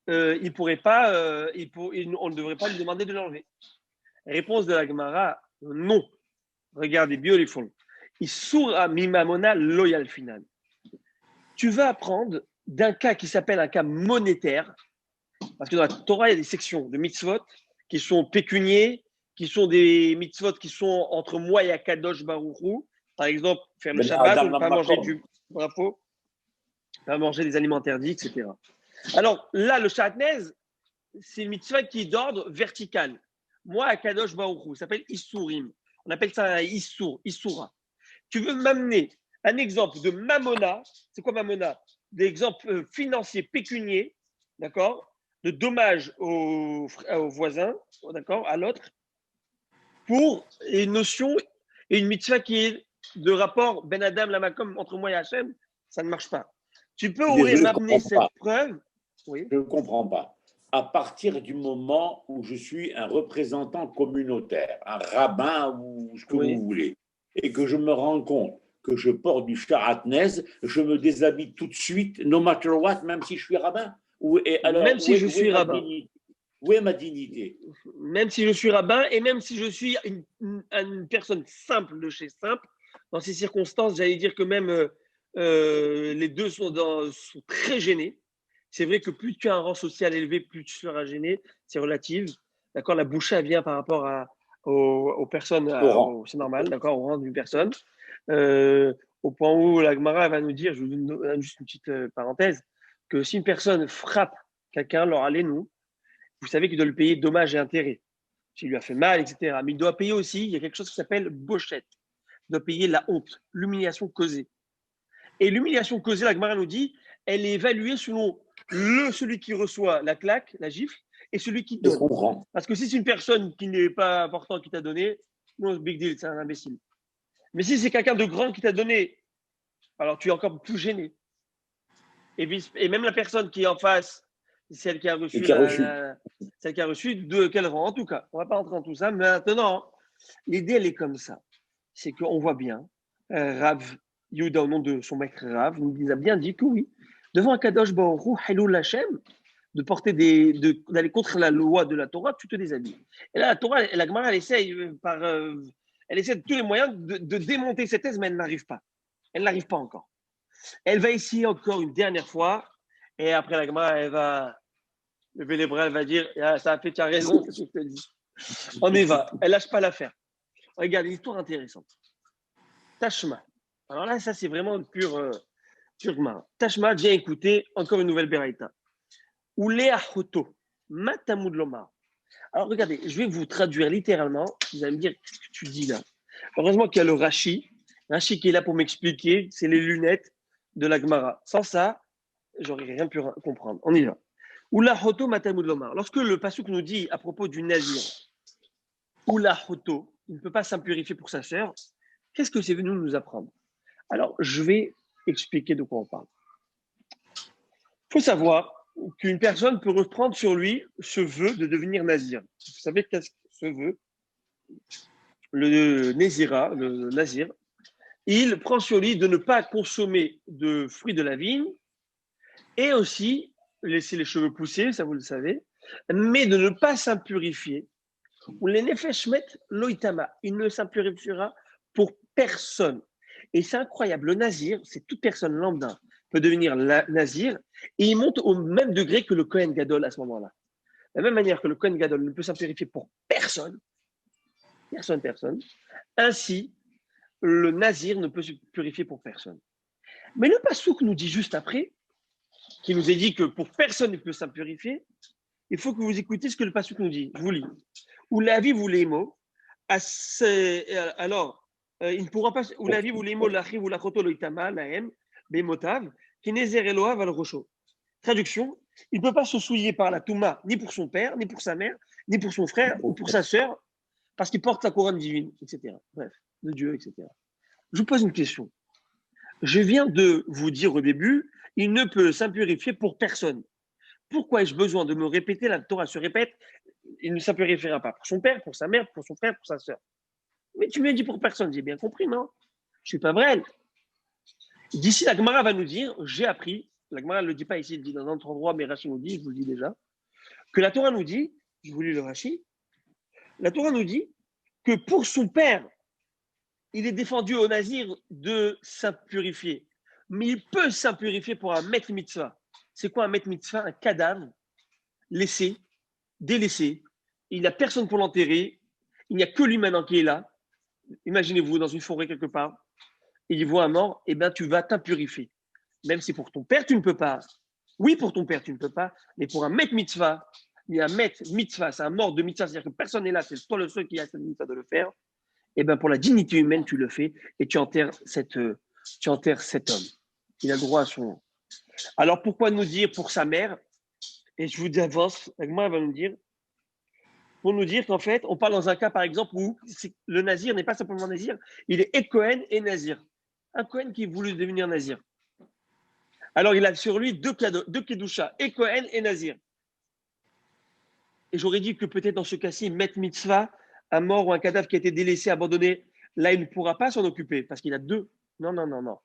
il pourrait pas, on ne devrait pas lui demander de l'enlever. Réponse de la Gemara, non. Regardez, beautiful. Isura mimamona loyal final. Tu vas apprendre d'un cas qui s'appelle un cas monétaire, parce que dans la Torah, il y a des sections de mitzvot qui sont pécuniers, qui sont des mitzvot qui sont entre moi et Akadosh Baruch Hu. Par exemple, faire le Shabbat, ne pas manger pas manger des aliments interdits, etc. Alors là, le Shatnez, c'est une mitzvah qui est d'ordre vertical. Moi, Akadosh Baruch Hu, ça s'appelle Isurim. On appelle ça un Isura. Tu veux m'amener un exemple de Mamona. C'est quoi Mamona? Des exemples financiers pécuniers, d'accord, de dommages aux voisins, d'accord, à l'autre, pour une notion et une mitzvah qui est de rapport Ben Adam Lamakom entre moi et Hachem, ça ne marche pas. Tu peux m'amener cette preuve? Oui. Je ne comprends pas. À partir du moment où je suis un représentant communautaire, un rabbin ou ce que vous voulez, et que je me rends compte que je porte du sharatnez, je me déshabille tout de suite, no matter what, même si je suis rabbin. Même si je suis rabbin. Où est ma dignité? Même si je suis rabbin et même si je suis une personne simple de chez simple, dans ces circonstances, j'allais dire que même les deux sont très gênés. C'est vrai que plus tu as un rang social élevé, plus tu seras gêné. C'est relatif. D'accord, la boucha vient par rapport aux personnes. C'est normal, d'accord, au rang d'une personne. Au point où la Gemara va nous dire, je vous donne juste une petite parenthèse, que si une personne frappe quelqu'un, leur allez-nous, vous savez qu'il doit lui payer dommages et intérêts. S'il lui a fait mal, etc. Mais il doit payer aussi, il y a quelque chose qui s'appelle bochette. Il doit payer la honte, l'humiliation causée. Et l'humiliation causée, la Gemara nous dit, elle est évaluée selon celui qui reçoit la claque, la gifle, et celui qui donne. Parce que si c'est une personne qui n'est pas importante qui t'a donné, non, big deal, c'est un imbécile. Mais si c'est quelqu'un de grand qui t'a donné, alors tu es encore plus gêné. Et même la personne qui est en face, celle qui a reçu, celle qui a reçu, de quel rang en tout cas. On ne va pas rentrer dans tout ça. Mais maintenant, l'idée, elle est comme ça. C'est qu'on voit bien, Rav Yehuda, au nom de son maître Rav, nous a bien dit que oui, devant un Kadosh Baruch Hu, Halul Hashem, d'aller contre la loi de la Torah, tu te déshabilles. Et là, la Torah, la Gemara, elle essaie de tous les moyens de démonter cette thèse, mais elle n'arrive pas. Elle n'arrive pas encore. Elle va essayer encore une dernière fois, et après la Gemara, elle va lever les bras, elle va dire ça a fait, tu as raison, c'est ce que je te dis. On y va. Elle lâche pas l'affaire. Regarde, une histoire intéressante. Tashma. Alors là, ça, c'est vraiment pur Gemara. Tashma, viens écouter encore une nouvelle Beraïta. Ulea Hoto, Matamud Lomar. Alors regardez, je vais vous traduire littéralement. Vous allez me dire qu'est-ce que tu dis là. Heureusement qu'il y a le Rashi. Rashi qui est là pour m'expliquer. C'est les lunettes de la Gemara. Sans ça, j'aurais rien pu comprendre. On y va. Ula Hoto, Matamud Lomar. Lorsque le pasuk nous dit à propos du Nazir, Ula Hoto, il ne peut pas s'impurifier pour sa sœur, qu'est-ce que c'est venu nous apprendre? Alors, je vais expliquer de quoi on parle. Il faut savoir qu'une personne peut reprendre sur lui ce vœu de devenir nazir. Vous savez qu'est-ce que ce vœu? Le nazir, il prend sur lui de ne pas consommer de fruits de la vigne et aussi laisser les cheveux pousser, ça vous le savez, mais de ne pas s'impurifier. Ou les nefesh met loitama, il ne s'impurifiera pour personne. Et c'est incroyable, le nazir, c'est toute personne lambda peut devenir nazir, et il monte au même degré que le Kohen Gadol à ce moment-là. De la même manière que le Kohen Gadol ne peut s'impurifier pour personne, personne, ainsi le nazir ne peut se purifier pour personne. Mais le Passouk nous dit juste après, qui nous est dit que pour personne ne peut s'impurifier, il faut que vous écoutiez ce que le Passouk nous dit. Je vous lis. Ou la vie vous les mots, alors il ne pourra pas. Ou la vie vous les mots, l'achiv ou la choto loitama, la haine, bemotav, qui nézer eloav al rocho. Traduction, il ne peut pas se souiller par la touma, ni pour son père, ni pour sa mère, ni pour son frère, ou pour sa sœur, parce qu'il porte la couronne divine, etc. Bref, de Dieu, etc. Je vous pose une question. Je viens de vous dire au début, il ne peut s'impurifier pour personne. Pourquoi ai-je besoin de me répéter? La Torah se répète, il ne s'impurifiera pas pour son père, pour sa mère, pour son frère, pour sa sœur. Mais tu me dis pour personne, j'ai bien compris, non? Je ne suis pas vrai. D'ici, la Gemara va nous dire, j'ai appris, la Gemara ne le dit pas ici, il le dit dans un autre endroit, mais Rashi nous dit, je vous le dis déjà, que la Torah nous dit, je vous lis le Rashi, la Torah nous dit que pour son père, il est défendu au nazir de s'impurifier. Mais il peut s'impurifier pour un maître mitzvah. C'est quoi un maître mitzvah? Un cadavre laissé, délaissé. Il n'y a personne pour l'enterrer. Il n'y a que lui maintenant qui est là. Imaginez-vous dans une forêt quelque part. Et il voit un mort, et bien tu vas t'impurifier. Même si pour ton père, tu ne peux pas. Oui, pour ton père, tu ne peux pas. Mais pour un maître mitzvah, il y a un maître mitzvah, c'est un mort de mitzvah, c'est-à-dire que personne n'est là, c'est toi le seul qui a cette mitzvah de le faire. Et bien pour la dignité humaine, tu le fais et tu enterres cet homme. Il a le droit à son. Alors pourquoi nous dire pour sa mère? Et je vous avance, moi elle va nous dire, pour nous dire qu'en fait, on parle dans un cas par exemple où le nazir n'est pas simplement nazir, il est Kohen et nazir. Un Kohen qui voulait devenir nazir. Alors il a sur lui deux kedusha, Kohen et nazir. Et j'aurais dit que peut-être dans ce cas-ci, Met Mitzvah, un mort ou un cadavre qui a été délaissé, abandonné, là, il ne pourra pas s'en occuper parce qu'il a deux. Non.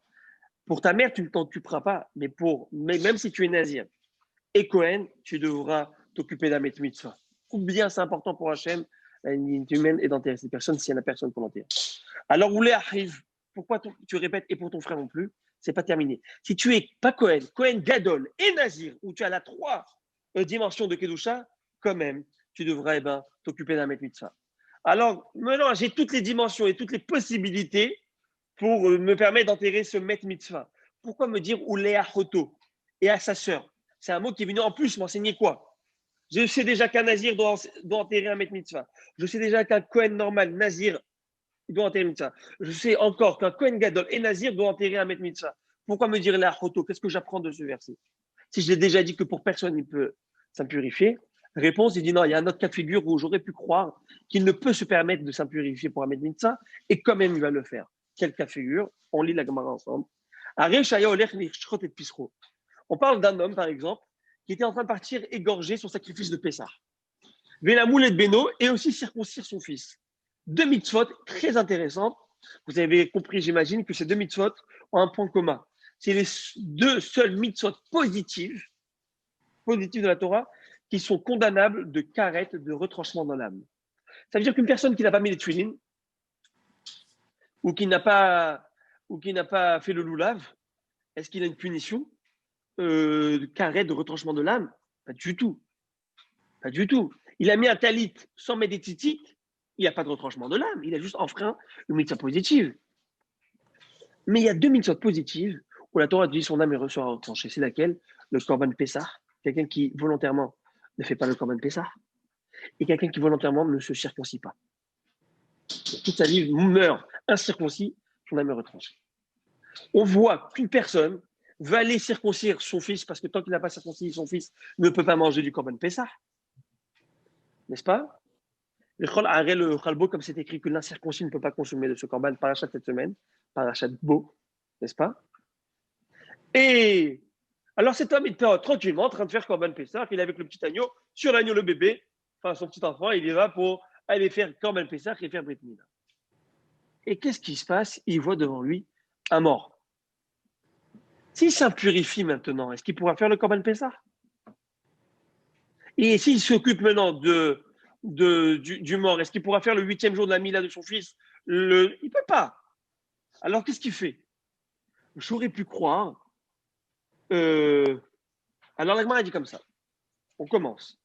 Pour ta mère, tu ne t'en occuperas pas, mais même si tu es nazir et Kohen, tu devras t'occuper d'un Met Mitzvah. Ou bien c'est important pour Hachem, la dignité humaine, et d'enterrer cette personne s'il n'y en a personne pour l'enterrer. Alors, où les arrive, pourquoi tu répètes et pour ton frère non plus? C'est pas terminé. Si tu es pas Kohen Gadol et nazir, où tu as la trois dimensions de Kedusha, quand même, tu devrais t'occuper d'un Met Mitzvah. Alors, maintenant, j'ai toutes les dimensions et toutes les possibilités pour me permettre d'enterrer ce Met Mitzvah. Pourquoi me dire ou Léa Hoto et à sa sœur? C'est un mot qui est venu en plus m'enseigner quoi? Je sais déjà qu'un nazir doit enterrer un Met Mitzvah. Je sais déjà qu'un Kohen normal, nazir, il doit enterrer un Mitzvah. Je sais encore qu'un Kohen Gadol et nazir doit enterrer un Met Mitzvah. Pourquoi me dire Léa Hoto? Qu'est-ce que j'apprends de ce verset? Si je l'ai déjà dit que pour personne, il peut s'impurifier. Réponse, il dit non, il y a un autre cas de figure où j'aurais pu croire qu'il ne peut se permettre de s'impurifier pour un Met Mitzvah, et quand même il va le faire. Quel cas de figure? On lit la Gemara ensemble. On parle d'un homme, par exemple, qui était en train de partir égorger son sacrifice de Pessah. Vélamoul et Beno, et aussi circoncire son fils. Deux mitzvot très intéressantes. Vous avez compris, j'imagine, que ces deux mitzvot ont un point commun. C'est les deux seules mitzvot positives de la Torah qui sont condamnables de karet, de retranchement dans l'âme. Ça veut dire qu'une personne qui n'a pas mis les tefillin ou qui n'a pas fait le loulav, est-ce qu'il a une punition de karet, de retranchement de l'âme? Pas du tout. Pas du tout. Il a mis un talit sans mettre des titites, il n'y a pas de retranchement de l'âme. Il a juste enfreint une mitzvah positive. Mais il y a deux mitzvahs positives où la Torah dit son âme sera retranchée. C'est laquelle? Le Korban Pessah, quelqu'un qui volontairement ne fait pas le Korban Pessah, et quelqu'un qui volontairement ne se circoncit pas. Toute sa vie meurt incirconcis, son âme est retranchée. On voit qu'une personne va aller circoncire son fils parce que tant qu'il n'a pas circoncis son fils, ne peut pas manger du Korban Pessah. N'est-ce pas? Le Chalbo, comme c'est écrit que l'incirconcis ne peut pas consommer de ce Korban, parachat cette semaine, parachat Bo, n'est-ce pas? Et alors cet homme, il était tranquillement en train de faire Korban Pessah, il est avec le petit agneau, sur l'agneau le bébé, enfin son petit enfant, il y va pour aller faire Korban Pessah et faire Brit Mila. Et qu'est-ce qui se passe? Il voit devant lui un mort. S'il s'impurifie maintenant, est-ce qu'il pourra faire le Korban Pessah? Et s'il s'occupe maintenant du mort, est-ce qu'il pourra faire le 8e jour de la Mila de son fils? Il ne peut pas. Alors, qu'est-ce qu'il fait? J'aurais pu croire. Alors, la Gemara dit comme ça. On commence.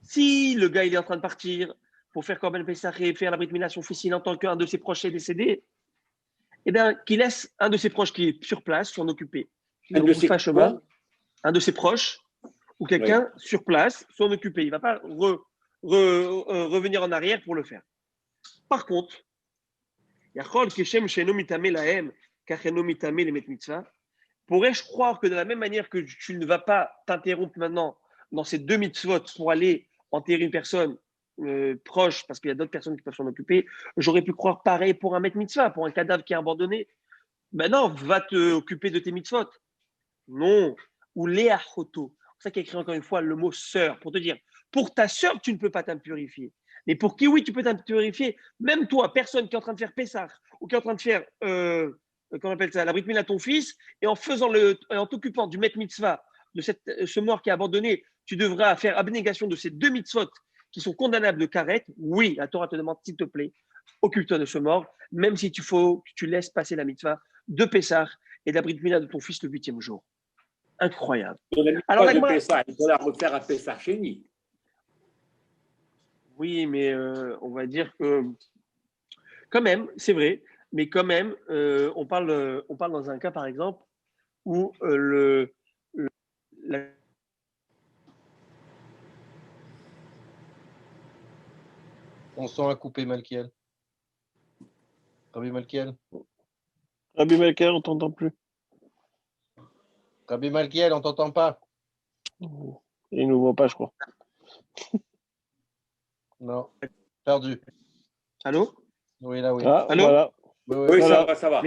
Si le gars il est en train de partir pour faire Korban Pessah et faire la Brit Mila à son fils, il entend qu'un de ses proches est décédé, eh bien, qu'il laisse un de ses proches qui est sur place s'en occuper. Un de ses chemin, un de ses proches ou quelqu'un sur place s'en occuper. Il ne va pas revenir en arrière pour le faire. Par contre, pourrais-je croire que de la même manière que tu ne vas pas t'interrompre maintenant dans ces 2 mitzvot pour aller enterrer une personne proche, parce qu'il y a d'autres personnes qui peuvent s'en occuper, j'aurais pu croire pareil pour un met mitzvah, pour un cadavre qui est abandonné. Ben non, va te occuper de tes mitzvot. Non. Ou léachoto. C'est ça qui est écrit encore une fois le mot sœur, pour te dire, pour ta sœur, tu ne peux pas t'impurifier. Mais pour qui, oui, tu peux t'impurifier. Même toi, personne qui est en train de faire Pessah, ou qui est en train de faire, comment on appelle ça, la Brit Mila à ton fils, et en t'occupant du met mitzvah, de ce mort qui est abandonné, tu devras faire abnégation de ces 2 mitzvot qui sont condamnables de karet. Oui, la Torah te demande, s'il te plaît, occupe-toi de ce mort, même si tu laisses passer la mitzvah de Pessah et de la Brit Mila de ton fils le 8e jour. Incroyable. Alors, la Pessah, il faut la refaire à Pessah Chéni. Oui, mais on va dire que, quand même, c'est vrai, mais quand même, on parle dans un cas, par exemple, où On sent à couper, Malkiel. Rabbi Malkiel. Rabbi Malkiel, on t'entend plus. Rabbi Malkiel, on t'entend pas. Il ne nous voit pas, je crois. Non, perdu. Allô? Oui, là, oui. Ah, allô? Voilà. Oui, voilà. Ça va.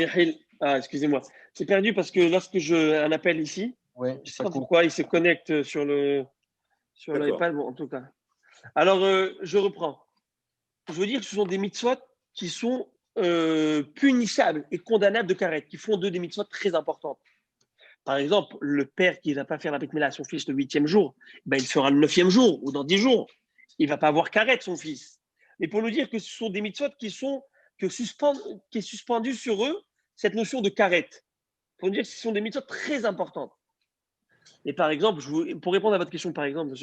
Ah, excusez-moi. C'est perdu parce que lorsque un appel ici, oui, je ne sais pas pourquoi, il se connecte sur l'iPad, bon, en tout cas. Alors, je reprends. Je veux dire que ce sont des mitzvot qui sont punissables et condamnables de karet, qui font d'eux des mitzvot très importantes. Par exemple, le père qui ne va pas faire la Brit Mila à son fils le 8e jour, ben, il fera le 9e jour ou dans 10 jours. Il ne va pas avoir karet, son fils. Mais pour nous dire que ce sont des mitzvot qui est suspendu sur eux cette notion de karet. Pour nous dire que ce sont des mitzvot très importantes. Et par exemple, pour répondre à votre question, par exemple,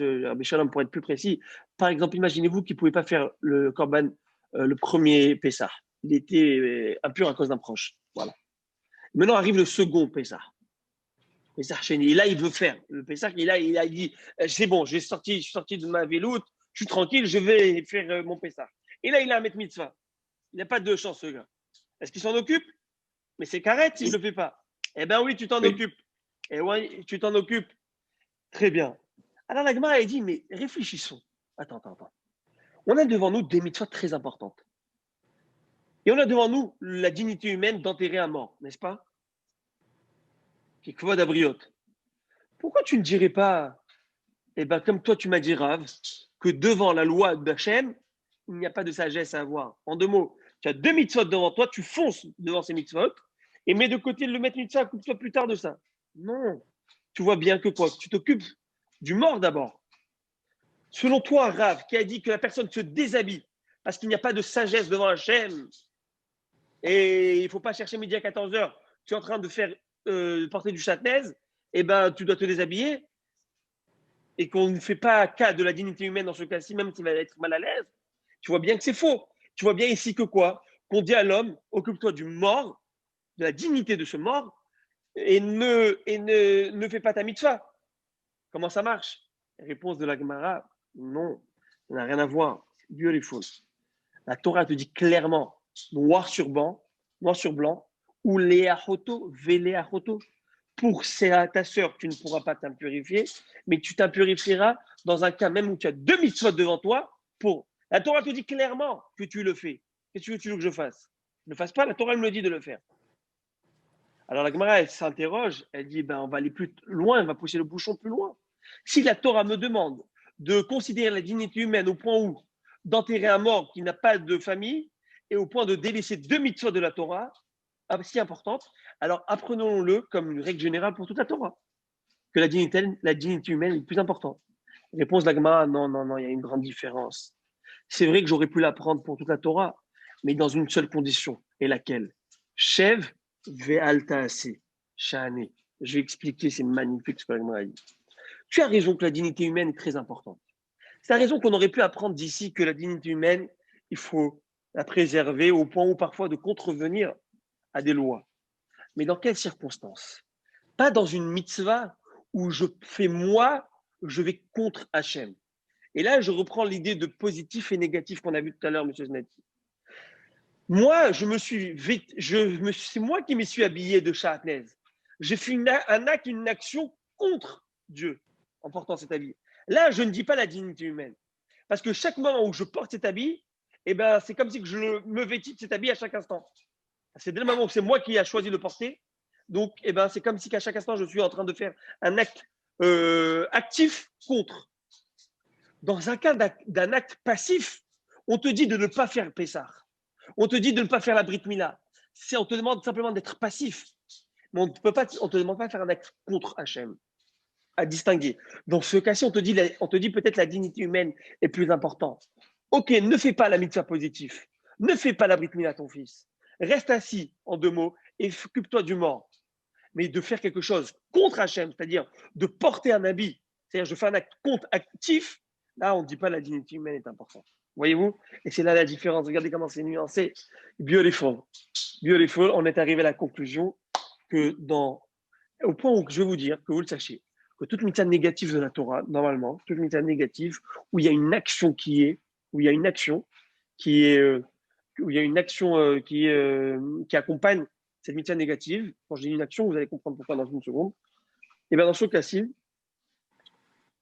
Shalom, pour être plus précis, par exemple, imaginez-vous qu'il ne pouvait pas faire le Korban le premier Pessah. Il était impur à cause d'un proche. Voilà. Maintenant arrive le second Pessah. Pessah Chéni. Et là, il veut faire le Pessah. Il a dit, c'est bon, je suis sorti de ma véloute, je suis tranquille, je vais faire mon Pessah. Et là, il a un met mitzvah. Il n'a pas de chance, ce gars. Est-ce qu'il s'en occupe? Mais c'est carré si je ne le fais pas. Eh bien oui, tu t'en occupes. Et ouais, tu t'en occupes. Très bien. Alors la Gemara a dit, mais réfléchissons. Attends. On a devant nous des mitzvahs très importantes. Et on a devant nous la dignité humaine d'enterrer un mort, n'est-ce pas? Qui est kvod abriot. Pourquoi tu ne dirais pas, eh ben, comme toi tu m'as dit, Rav, que devant la loi d'Hachem, il n'y a pas de sagesse à avoir. En 2 mots, tu as 2 mitzvot devant toi, tu fonces devant ces mitzvot, et mets de côté le mettre mitzvah, coupe-toi plus tard de ça. Non. Tu vois bien que quoi? Tu t'occupes du mort d'abord. Selon toi, Rav, qui a dit que la personne se déshabille parce qu'il n'y a pas de sagesse devant Hachem, et il ne faut pas chercher midi à 14h, tu es en train de faire porter du chatnaise, eh ben, tu dois te déshabiller, et qu'on ne fait pas cas de la dignité humaine dans ce cas-ci, même s'il va être mal à l'aise, tu vois bien que c'est faux. Tu vois bien ici que quoi? Qu'on dit à l'homme, occupe-toi du mort, de la dignité de ce mort, et ne fais pas ta mitzvah. Comment ça marche? Réponse de la Gemara, non, ça n'a rien à voir. Beautiful. La Torah te dit clairement, noir sur blanc, ou léachoto, véléachoto. Pour ta sœur, tu ne pourras pas t'impurifier, mais tu t'impurifieras dans un cas même où tu as 2 mitzvot devant toi. La Torah te dit clairement que tu le fais. Qu'est-ce que tu veux que je fasse? Je ne le fasse pas, la Torah me le dit de le faire. Alors la Gemara, elle s'interroge, elle dit, on va aller plus loin, elle va pousser le bouchon plus loin. Si la Torah me demande de considérer la dignité humaine au point où d'enterrer un mort qui n'a pas de famille et au point de délaisser 2 mitzvot de la Torah, si importante, alors apprenons-le comme une règle générale pour toute la Torah, que la dignité humaine est le plus important. Réponse d'Agma, non, non, non, il y a une grande différence. C'est vrai que j'aurais pu l'apprendre pour toute la Torah, mais dans une seule condition. Et laquelle? Shev ve'alta ase, sha'ane. Je vais expliquer, c'est magnifique ce que l'Agma a dit. Tu as raison que la dignité humaine est très importante. C'est la raison qu'on aurait pu apprendre d'ici que la dignité humaine, il faut la préserver au point où parfois de contrevenir à des lois. Mais dans quelles circonstances? Pas dans une mitzvah où je fais moi, je vais contre Hachem. Et là, je reprends l'idée de positif et négatif qu'on a vu tout à l'heure, M. Znati. Moi, c'est moi qui me suis habillé de Shahatnez. J'ai fait un acte, une action contre Dieu en portant cet habit. Là, je ne dis pas la dignité humaine. Parce que chaque moment où je porte cet habit, eh ben, c'est comme si que je me vêtis de cet habit à chaque instant. C'est dès le moment où c'est moi qui ai choisi de le porter. Donc, eh ben, c'est comme si qu'à chaque instant, je suis en train de faire un acte actif contre. Dans un cas d'un acte passif, on te dit de ne pas faire Pessah. On te dit de ne pas faire la Brit Mila. On te demande simplement d'être passif. Mais on ne te demande pas de faire un acte contre Hachem, à distinguer. Dans ce cas-ci, on te dit peut-être la dignité humaine est plus importante. Ok, ne fais pas la mitzvah positive. Ne fais pas la Brit Mila à ton fils. Reste assis, en 2 mots, et occupe-toi du mort. Mais de faire quelque chose contre Hachem, c'est-à-dire de porter un habit, c'est-à-dire je fais un acte contre actif, là, on ne dit pas la dignité humaine est importante. Voyez-vous? Et c'est là la différence. Regardez comment c'est nuancé. Beautiful. Beautiful. On est arrivé à la conclusion que au point où je vais vous dire, que vous le sachiez, que toute mitzvah négative de la Torah, normalement, toute mitzvah négative, où il y a une action qui accompagne cette mitzvah négative, quand je dis une action, vous allez comprendre pourquoi dans une seconde, et bien dans ce cas-ci,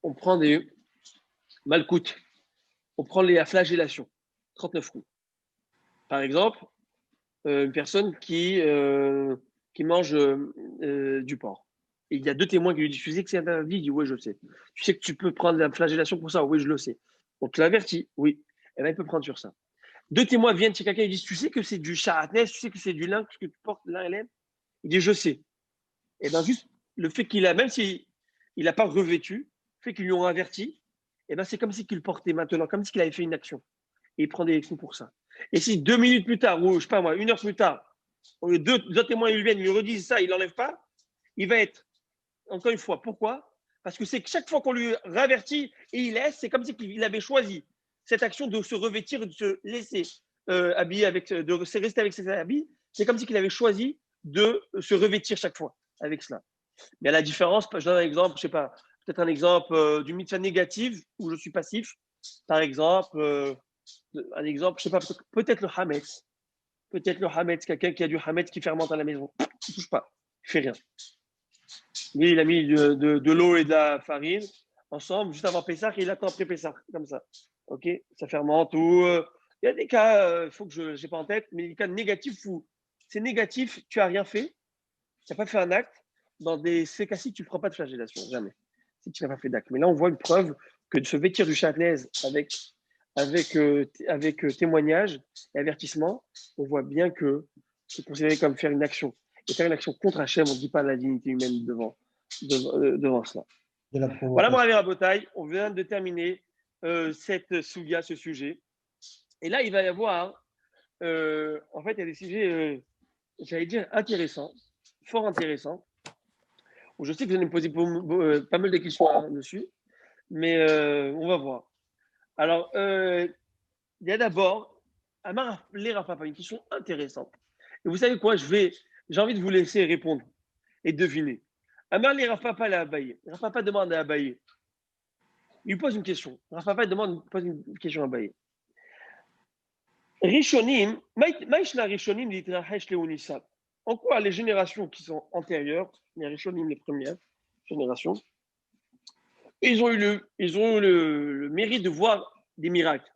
on prend des malkoutes, on prend la flagellation, 39 coups. Par exemple, une personne qui mange du porc. Et il y a 2 témoins qui lui disent, tu sais que c'est interdit? Il dit, oui, je sais. Tu sais que tu peux prendre la flagellation pour ça? Oui, je le sais. On te l'avertit? Oui. Et bien, il peut prendre sur ça. 2 témoins viennent chez quelqu'un et disent, tu sais que c'est du shahatnez, tu sais que c'est du lin que tu portes l'un et l'autre? Il dit, je sais. Et bien, juste le fait qu'il a, même s'il n'a pas revêtu, le fait qu'ils lui ont averti, et ben c'est comme si qu'il le portait maintenant, comme si qu'il avait fait une action. Et il prend des coups pour ça. Et si 2 minutes plus tard, ou je sais pas moi, 1 heure plus tard, deux témoins lui viennent, lui redisent ça, il n'enlève pas, il va être, encore une fois, pourquoi? Parce que c'est que chaque fois qu'on lui ravertit et il laisse, c'est comme si qu'il avait choisi cette action de se revêtir, de se laisser habiller de rester avec ses habits, c'est comme si qu'il avait choisi de se revêtir chaque fois avec cela. Mais à la différence, je donne un exemple, je sais pas, peut-être un exemple d'une mitzvah négative où je suis passif. Par exemple, un exemple, je sais pas, peut-être le hametz. Peut-être le hametz, quelqu'un qui a du hametz qui fermente à la maison. Il ne touche pas, il ne fait rien. Lui, il a mis de l'eau et de la farine ensemble juste avant Pessah et il attend après Pessah, comme ça. Ok, ça fermente ou il y a des cas, il faut que je n'ai pas en tête, mais des cas négatifs où c'est négatif, tu n'as rien fait, tu n'as pas fait un acte. Dans ces cas-ci, tu ne prends pas de flagellation, jamais. Si tu n'as pas fait d'acte. Mais là, on voit une preuve que de se vêtir du châtenaise avec témoignage et avertissement, on voit bien que c'est considéré comme faire une action. Et faire une action contre Hachem, on ne dit pas la dignité humaine devant cela. Voilà, mon ami Rabotai, on vient de terminer cette souga, ce sujet. Et là, il va y avoir, en fait, il y a des sujets, j'allais dire, intéressants, fort intéressants. Je sais que vous allez me poser pas mal de questions dessus, mais on va voir. Alors, il y a d'abord, Amar Lerafapa, une question intéressante. Et vous savez quoi, j'ai envie de vous laisser répondre et deviner. Amar Lerafapa l'a abaye. Rafapa demande à Abaye. Il lui pose une question. Rafapa pose une question à Abaye. Rishonim, Maïshna Rishonim litrahesh leunissa. En quoi les générations qui sont antérieures, les Rishonim, les premières générations, ils ont eu le mérite de voir des miracles,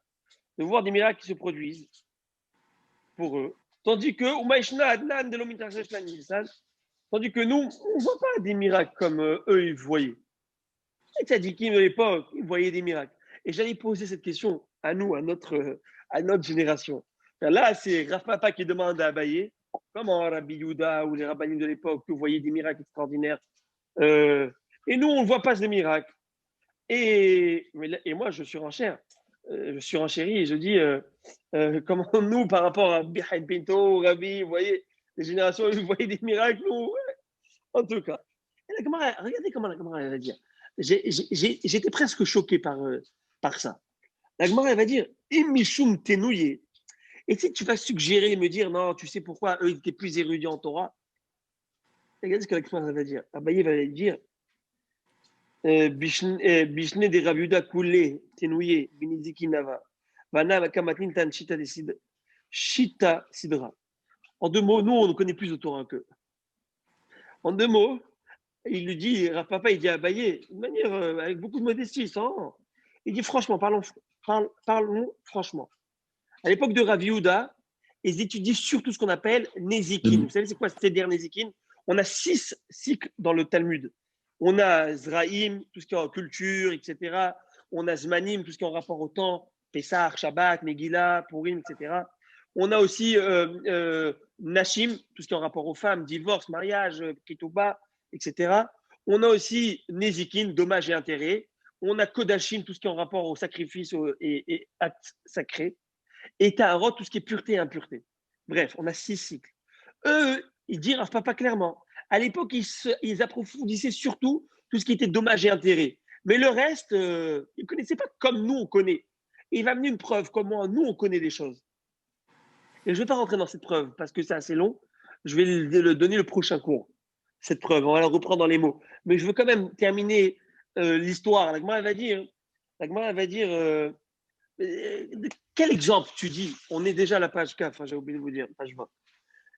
qui se produisent pour eux. Tandis que nous, on ne voit pas des miracles comme eux, ils voyaient. Les tzadikim de l'époque, ils voyaient des miracles. Et j'allais poser cette question à nous, à notre génération. Là, c'est Rav Papa qui demande à Abaye, comment Rabbi Yehuda ou les rabbinim de l'époque, vous voyez des miracles extraordinaires. Et nous, on ne voit pas ces miracles. Et moi, je surenchère. Je surenchéris et je dis comment nous, par rapport à Behind Pinto, Rabbi, vous voyez, les générations, vous voyez des miracles, nous, ouais. En tout cas. Et la Gemara, regardez comment la Gemara va dire. J'étais presque choqué par ça. La Gemara va dire Imishum tenouye. Et si tu vas suggérer, me dire non, tu sais pourquoi eux ils étaient plus érudits en Torah, regardez ce que la Gemara va dire. Abaye va dire Bishne de Raviuda Koulé tenouye, Biniziki Nava, Vana Kamatin Tan Shita Sidra. En deux mots, nous, on ne connaît plus de Torah qu'eux. En deux mots, il lui dit, papa, il dit à Abaye, de manière avec beaucoup de modestie, sans. Il dit franchement, parlons franchement. À l'époque de Rav Yehuda, ils étudient surtout ce qu'on appelle Nezikin. Vous savez, c'est quoi Seder Nezikin? On a 6 cycles dans le Talmud. On a Zraïm, tout ce qui est en culture, etc. On a Zmanim, tout ce qui est en rapport au temps, Pessah, Shabbat, Megillah, Purim, etc. On a aussi Nashim, tout ce qui est en rapport aux femmes, divorce, mariage, Ketouba, etc. On a aussi Nezikin, dommages et intérêts. On a Kodashim, tout ce qui est en rapport au sacrifice et actes sacrés. Et Taharot, tout ce qui est pureté et impureté. Bref, on a 6 cycles. Eux, ils disent Rav Papa clairement. À l'époque, ils approfondissaient surtout tout ce qui était dommages et intérêts. Mais le reste, ils ne connaissaient pas comme nous, on connaît. Et il va amener une preuve comment nous, on connaît des choses. Et je ne vais pas rentrer dans cette preuve parce que c'est assez long. Je vais le donner le prochain cours, cette preuve. On va la reprendre dans les mots. Mais je veux quand même terminer l'histoire. La Gemara va dire quel exemple tu dis? On est déjà à la page 4, enfin, j'ai oublié de vous dire, page 20.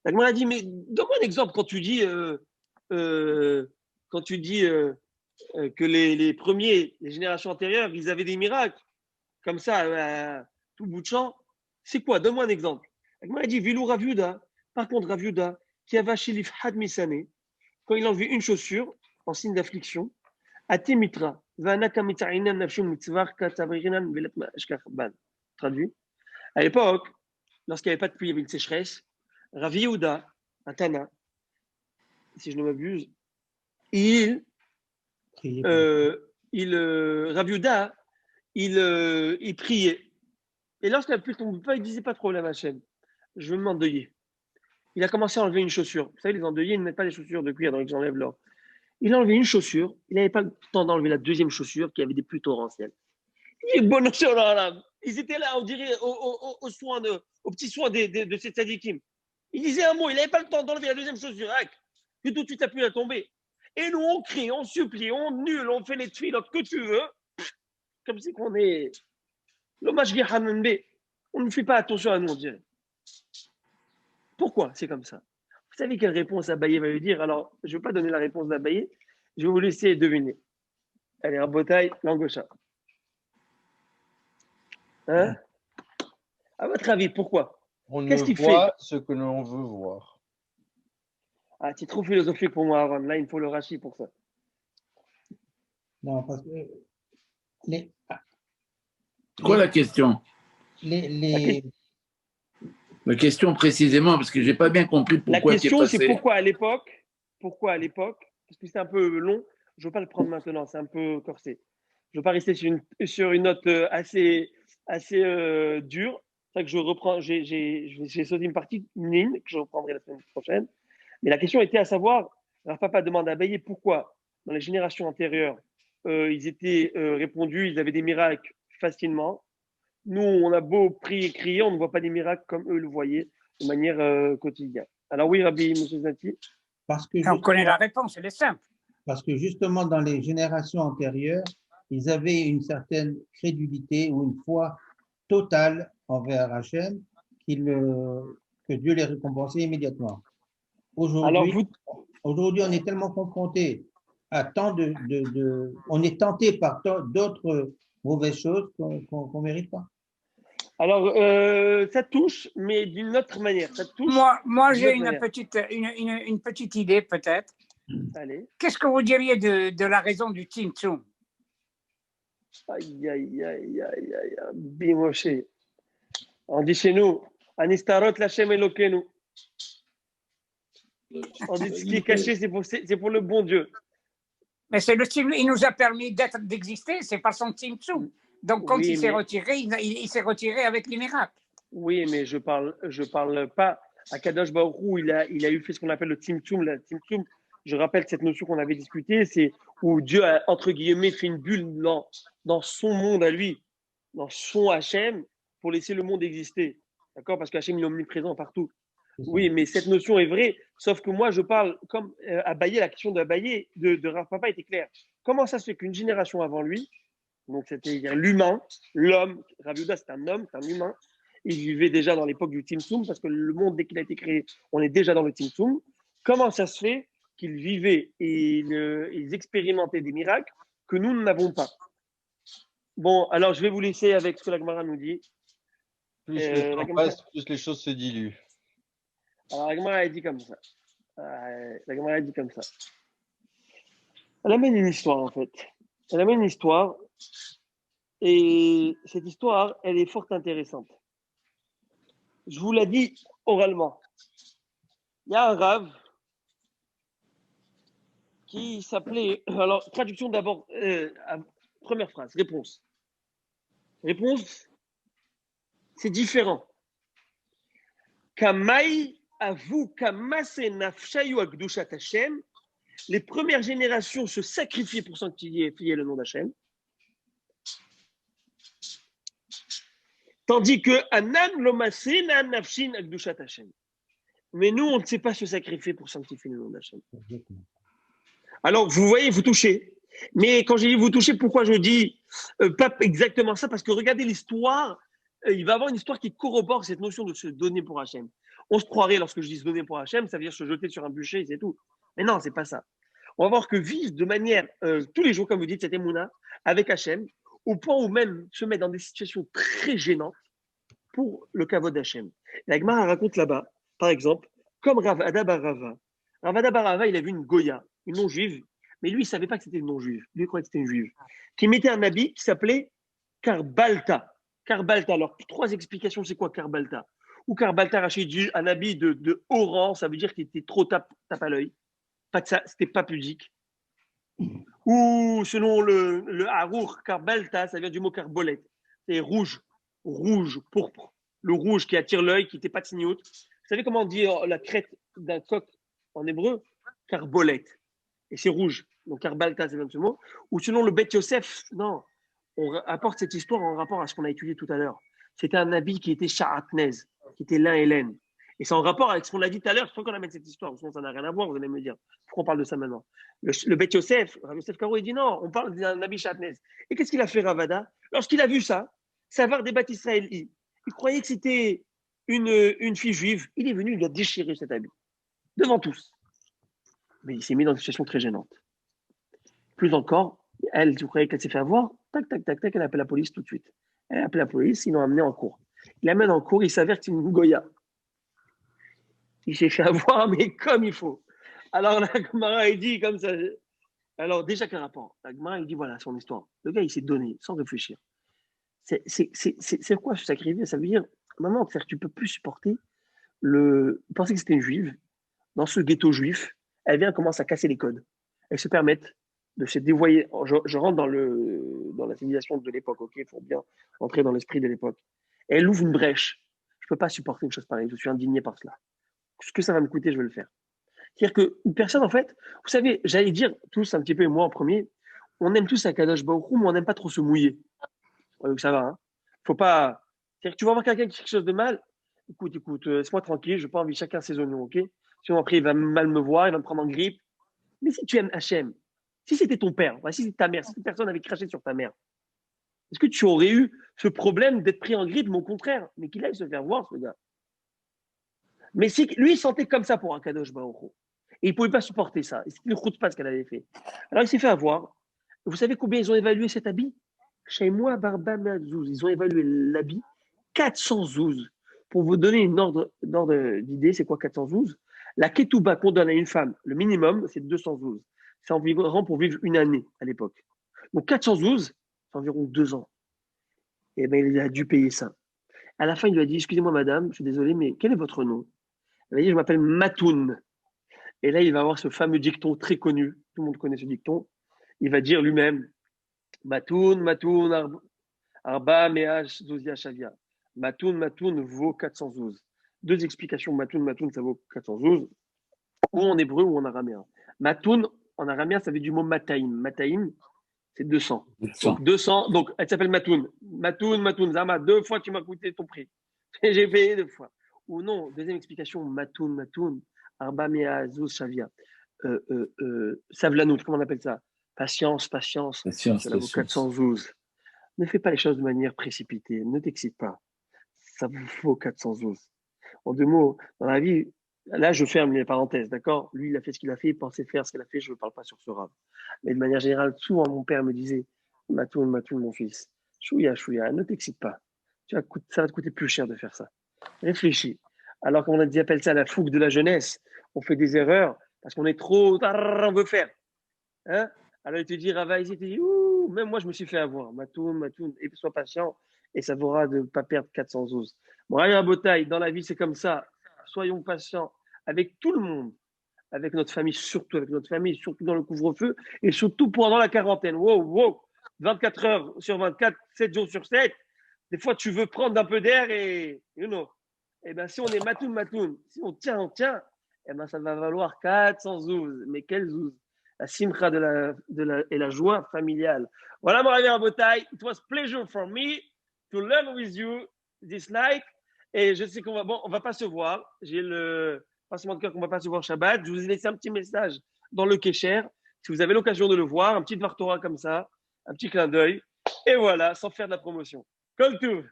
La Gemara a dit, mais donne-moi un exemple quand tu dis, que les premiers, les générations antérieures, ils avaient des miracles, comme ça, à tout bout de champ. C'est quoi? Donne-moi un exemple. La Gemara a dit, Vilou Rav Yehuda, par contre, Rav Yehuda, qui avait Shilif Had Misane, quand il a enlevé une chaussure en signe d'affliction, Atemitra, traduit. À l'époque, lorsqu'il n'y avait pas de pluie, il y avait une sécheresse. Rav Yehuda, un Tana, si je ne m'abuse, Rav Yehuda, il priait. Et lorsque la pluie ne tombait pas, il ne disait pas de problème à Hachem. Je veux m'endeuiller. Il a commencé à enlever une chaussure. Vous savez, les endeuillés, ils ne mettent pas les chaussures de cuir, donc ils enlèvent leur. Il a enlevé une chaussure. Il n'avait pas le temps d'enlever la deuxième chaussure qui avait des pluies torrentielles. Ils étaient là, on dirait, aux petits soins de ces tzadikim. Il disait un mot, il n'avait pas le temps d'enlever la deuxième chaussure, que tout de suite la pluie a tombé. Et nous, on crie, on supplie, on nul, on fait les tfilotes que tu veux, comme si qu'on est l'hommage Hananbe. On ne fait pas attention à nous, on dirait. Pourquoi c'est comme ça? Vous savez quelle réponse Abaye va lui dire? Alors, je ne vais pas donner la réponse d'Abaye, je vais vous laisser deviner. Allez, Rabotai, Langocha. Hein? À votre avis, pourquoi? Qu'est-ce qu'il fait? Ce que l'on veut voir. Ah, c'est trop philosophique pour moi, Aaron. Là, il me faut le Rashi pour ça. Non, parce que. Quoi la question? La question précisément, parce que je n'ai pas bien compris pourquoi. La question, c'est pourquoi à l'époque, parce que c'est un peu long, je ne veux pas le prendre maintenant, c'est un peu corsé. Je ne veux pas rester sur une note assez dure. C'est ça que je reprends, j'ai sauté une ligne que je reprendrai la semaine prochaine. Mais la question était à savoir, Rav Papa demande à Abaye pourquoi dans les générations antérieures, ils étaient répondus, ils avaient des miracles facilement. Nous, on a beau prier et crier, on ne voit pas des miracles comme eux le voyaient de manière quotidienne. Alors oui, Rabbi, M. Zati. On connaît la réponse, elle est simple. Parce que justement, dans les générations antérieures, ils avaient une certaine crédulité ou une foi totale envers Hachem que Dieu les récompensait immédiatement. Aujourd'hui, on est tellement confronté à tant on est tenté par d'autres mauvaises choses qu'on ne mérite pas. Alors, ça touche, mais d'une autre manière. Ça touche moi j'ai une petite idée peut-être. Allez. Qu'est-ce que vous diriez de la raison du Tzimtzum? Aïe, Bimoshe. On dit chez nous, Anistarot Lachem Elokenu. On dit ce qui est caché, c'est pour le bon Dieu. Mais c'est le il nous a permis d'exister, c'est pas son Tzimtzum. Donc, quand Oui, il s'est mais- retiré, il s'est retiré avec les miracles. Oui, mais je parle pas. Akadosh Baruch Hu, il a eu fait ce qu'on appelle le Tzimtzum. Le Tzimtzum, je rappelle cette notion qu'on avait discutée, c'est où Dieu a, entre guillemets, fait une bulle dans son monde à lui, dans son Hachem, pour laisser le monde exister. D'accord? Parce qu'Hachem, il est omniprésent partout. Oui, mais cette notion est vraie, sauf que moi, je parle comme Abaye, la question d'Abaye, de Rav Papa était claire. Comment ça se fait qu'une génération avant lui, donc c'est-à-dire l'humain, l'homme, Rav Yehuda, c'est un homme, c'est un humain, il vivait déjà dans l'époque du Tzimtzum, parce que le monde, dès qu'il a été créé, on est déjà dans le Tzimtzum. Comment ça se fait qu'ils vivaient et ils expérimentaient des miracles que nous n'avons pas? Bon, alors je vais vous laisser avec ce que la Gemara nous dit. Plus le temps passe, plus les choses se diluent. Alors la Gemara a dit comme ça. La Gemara a dit comme ça. Elle amène une histoire en fait. Elle amène une histoire et cette histoire, elle est fort intéressante. Je vous l'ai dit oralement. Il y a un rave qui s'appelait. Alors, traduction d'abord. Première phrase, réponse. Réponse, c'est différent. Kamai avu kamase nafshayu akdushat Hashem. Les premières générations se sacrifiaient pour sanctifier le nom d'Hachem. Tandis que Anan lomasena nafshin akdushat Hashem. Mais nous, on ne sait pas se sacrifier pour sanctifier le nom d'Hachem. Alors, vous voyez, vous touchez. Mais quand j'ai dit vous touchez, pourquoi je dis pas exactement ça? Parce que regardez l'histoire, il va y avoir une histoire qui corrobore cette notion de se donner pour Hachem. On se croirait, lorsque je dis se donner pour Hachem, ça veut dire se jeter sur un bûcher, c'est tout. Mais non, c'est pas ça. On va voir que vivre de manière, tous les jours, comme vous dites, cette émouna, avec Hachem, au point où même se mettre dans des situations très gênantes pour le kavod d'Hachem. La Gemara raconte là-bas, par exemple, comme Rav Ada bar Rava. Rav Ada bar Rava, il a vu une Goya, une non-juive, mais lui, il ne savait pas que c'était une non-juive. Lui, il croyait que c'était une juive, qui mettait un habit qui s'appelait Karbalta. Karbalta. Alors, 3 explications, c'est quoi Karbalta? Ou Karbalta, Rachid dit un habit de haut rang, ça veut dire qu'il était trop tape à l'œil. Pas que ça, c'était pas pudique. Ou selon le Harour, Karbalta, ça vient du mot carbolette. C'est rouge, pourpre. Le rouge qui attire l'œil, qui n'était pas tignoute. Vous savez comment on dit la crête d'un coq en hébreu? Carbolette. Et c'est rouge. Donc Karbalta, c'est même ce mot. Ou selon le Bet Yosef, non. On apporte cette histoire en rapport à ce qu'on a étudié tout à l'heure. C'était un habit qui était sha'atnez, qui était lin et laine. Et c'est en rapport avec ce qu'on a dit tout à l'heure. Je crois qu'on amène cette histoire. Sinon, ça n'a rien à voir, vous allez me dire. Pourquoi on parle de ça maintenant? Le Bet Yosef, Rav Yosef Karo, il dit non, on parle d'un habit sha'atnez. Et qu'est-ce qu'il a fait, Ravada? Lorsqu'il a vu ça, Savar des Bat Israël, il croyait que c'était une fille juive. Il est venu, il a déchiré cet habit. Devant tous. Mais il s'est mis dans une situation très gênante. Plus encore, elle, tu croyais qu'elle s'est fait avoir? Tac, tac, tac, tac, elle appelle la police tout de suite. Elle appelle la police, ils l'ont amené en cours. Il l'amène en cours, il s'avère que c'est une Goya. Il s'est fait avoir, mais comme il faut. Alors la Gemara, il dit comme ça. Alors déjà, quel rapport? La Gemara, il dit voilà son histoire. Le gars, il s'est donné sans réfléchir. C'est quoi se sacrifier? Ça veut dire, maman, tu ne peux plus supporter il pensait que c'était une juive. Dans ce ghetto juif, elle vient, commence à casser les codes. Elles se permettent de se dévoyer. Je rentre dans la civilisation de l'époque, ok, pour bien entrer dans l'esprit de l'époque. Et elle ouvre une brèche. Je ne peux pas supporter une chose pareille. Je suis indigné par cela. Ce que ça va me coûter, je vais le faire. C'est-à-dire qu'une personne, en fait, vous savez, j'allais dire tous un petit peu, et moi en premier, on aime tous Akadosh Baruch Hu, mais on n'aime pas trop se mouiller. Donc ça va, hein. Faut pas. C'est-à-dire que tu vas voir quelqu'un qui fait quelque chose de mal. Écoute, laisse-moi tranquille, je n'ai pas envie, chacun ses oignons, ok? Sinon après, il va mal me voir, il va me prendre en grippe. Mais si tu aimes Hachem, si c'était ton père, si c'était ta mère, si cette personne avait craché sur ta mère, est-ce que tu aurais eu ce problème d'être pris en grippe, mais au contraire, mais qu'il aille se faire voir, ce gars? Mais si lui, il sentait comme ça pour un Kadosh Baruch Hu. Et il ne pouvait pas supporter ça. Et c'était ne pas ce qu'elle avait fait. Alors il s'est fait avoir. Vous savez combien ils ont évalué cet habit? Chez moi, Barba Zouz, ils ont évalué l'habit 400 zouz. Pour vous donner une ordre d'idée, c'est quoi 400 zouz? La ketouba qu'on donne à une femme, le minimum, c'est 200 zouz. C'est environ pour vivre une année à l'époque. Donc 400 zouz, c'est environ 2 ans. Et bien, il a dû payer ça. À la fin, il lui a dit, excusez-moi madame, je suis désolé, mais quel est votre nom? Elle a dit, je m'appelle Matoun. Et là, il va avoir ce fameux dicton très connu. Tout le monde connaît ce dicton. il va dire lui-même Matoun, Matoun, Arba, Meach, Zozia, Shavia. Matoun, Matoun vaut 412. Deux explications. Matoun, Matoun, ça vaut 412. Ou en hébreu ou en araméen. Matoun, en araméen, ça vient du mot Mataim. Mataim, c'est 200. Donc 200, donc elle s'appelle Matoun. Matoun, Matoun, Zama, 2 fois tu m'as coûté ton prix. J'ai payé 2 fois. Ou non, deuxième explication, Matoun, Matoun, Arba, Mea, Zouz, Shavia. Savlanout, comment on appelle ça? Patience, patience. Ça vaut 412. Ne fais pas les choses de manière précipitée. Ne t'excite pas. Ça vous faut 412. En 2 mots, dans la vie, là, je ferme les parenthèses, d'accord? Lui, il a fait ce qu'il a fait, il pensait faire ce qu'il a fait, je ne parle pas sur ce rave. Mais de manière générale, souvent, mon père me disait, Matoun, Matoun, mon fils, chouïa, chouïa, ne t'excite pas. Ça va te coûter plus cher de faire ça. Réfléchis. Alors qu'on a dit, appelle ça la fougue de la jeunesse. On fait des erreurs parce qu'on est trop, on veut faire. Hein? Alors il te dit, Rava, il te dit, ouh, même moi, je me suis fait avoir. Matoun, Matoun, et sois patient, et ça vaudra de ne pas perdre 412. Bon, allez, à Botaï, dans la vie, c'est comme ça. Soyons patients avec tout le monde, avec notre famille, surtout dans le couvre-feu, et surtout pendant la quarantaine. Wow, wow, 24 heures sur 24, 7 jours sur 7. Des fois, tu veux prendre un peu d'air et, Eh bien, si on est matoun, si on tient, eh bien, ça va valoir 412. Mais quelle zouz? La simcha et la joie familiale. Voilà, mon ami Rabotai. It was pleasure for me to learn with you this night. Et je sais on va pas se voir. J'ai le passement de cœur qu'on va pas se voir Shabbat. Je vous ai laissé un petit message dans le Kesher. Si vous avez l'occasion de le voir, un petit Dvar comme ça, un petit clin d'œil. Et voilà, sans faire de la promotion. Kol Tuv.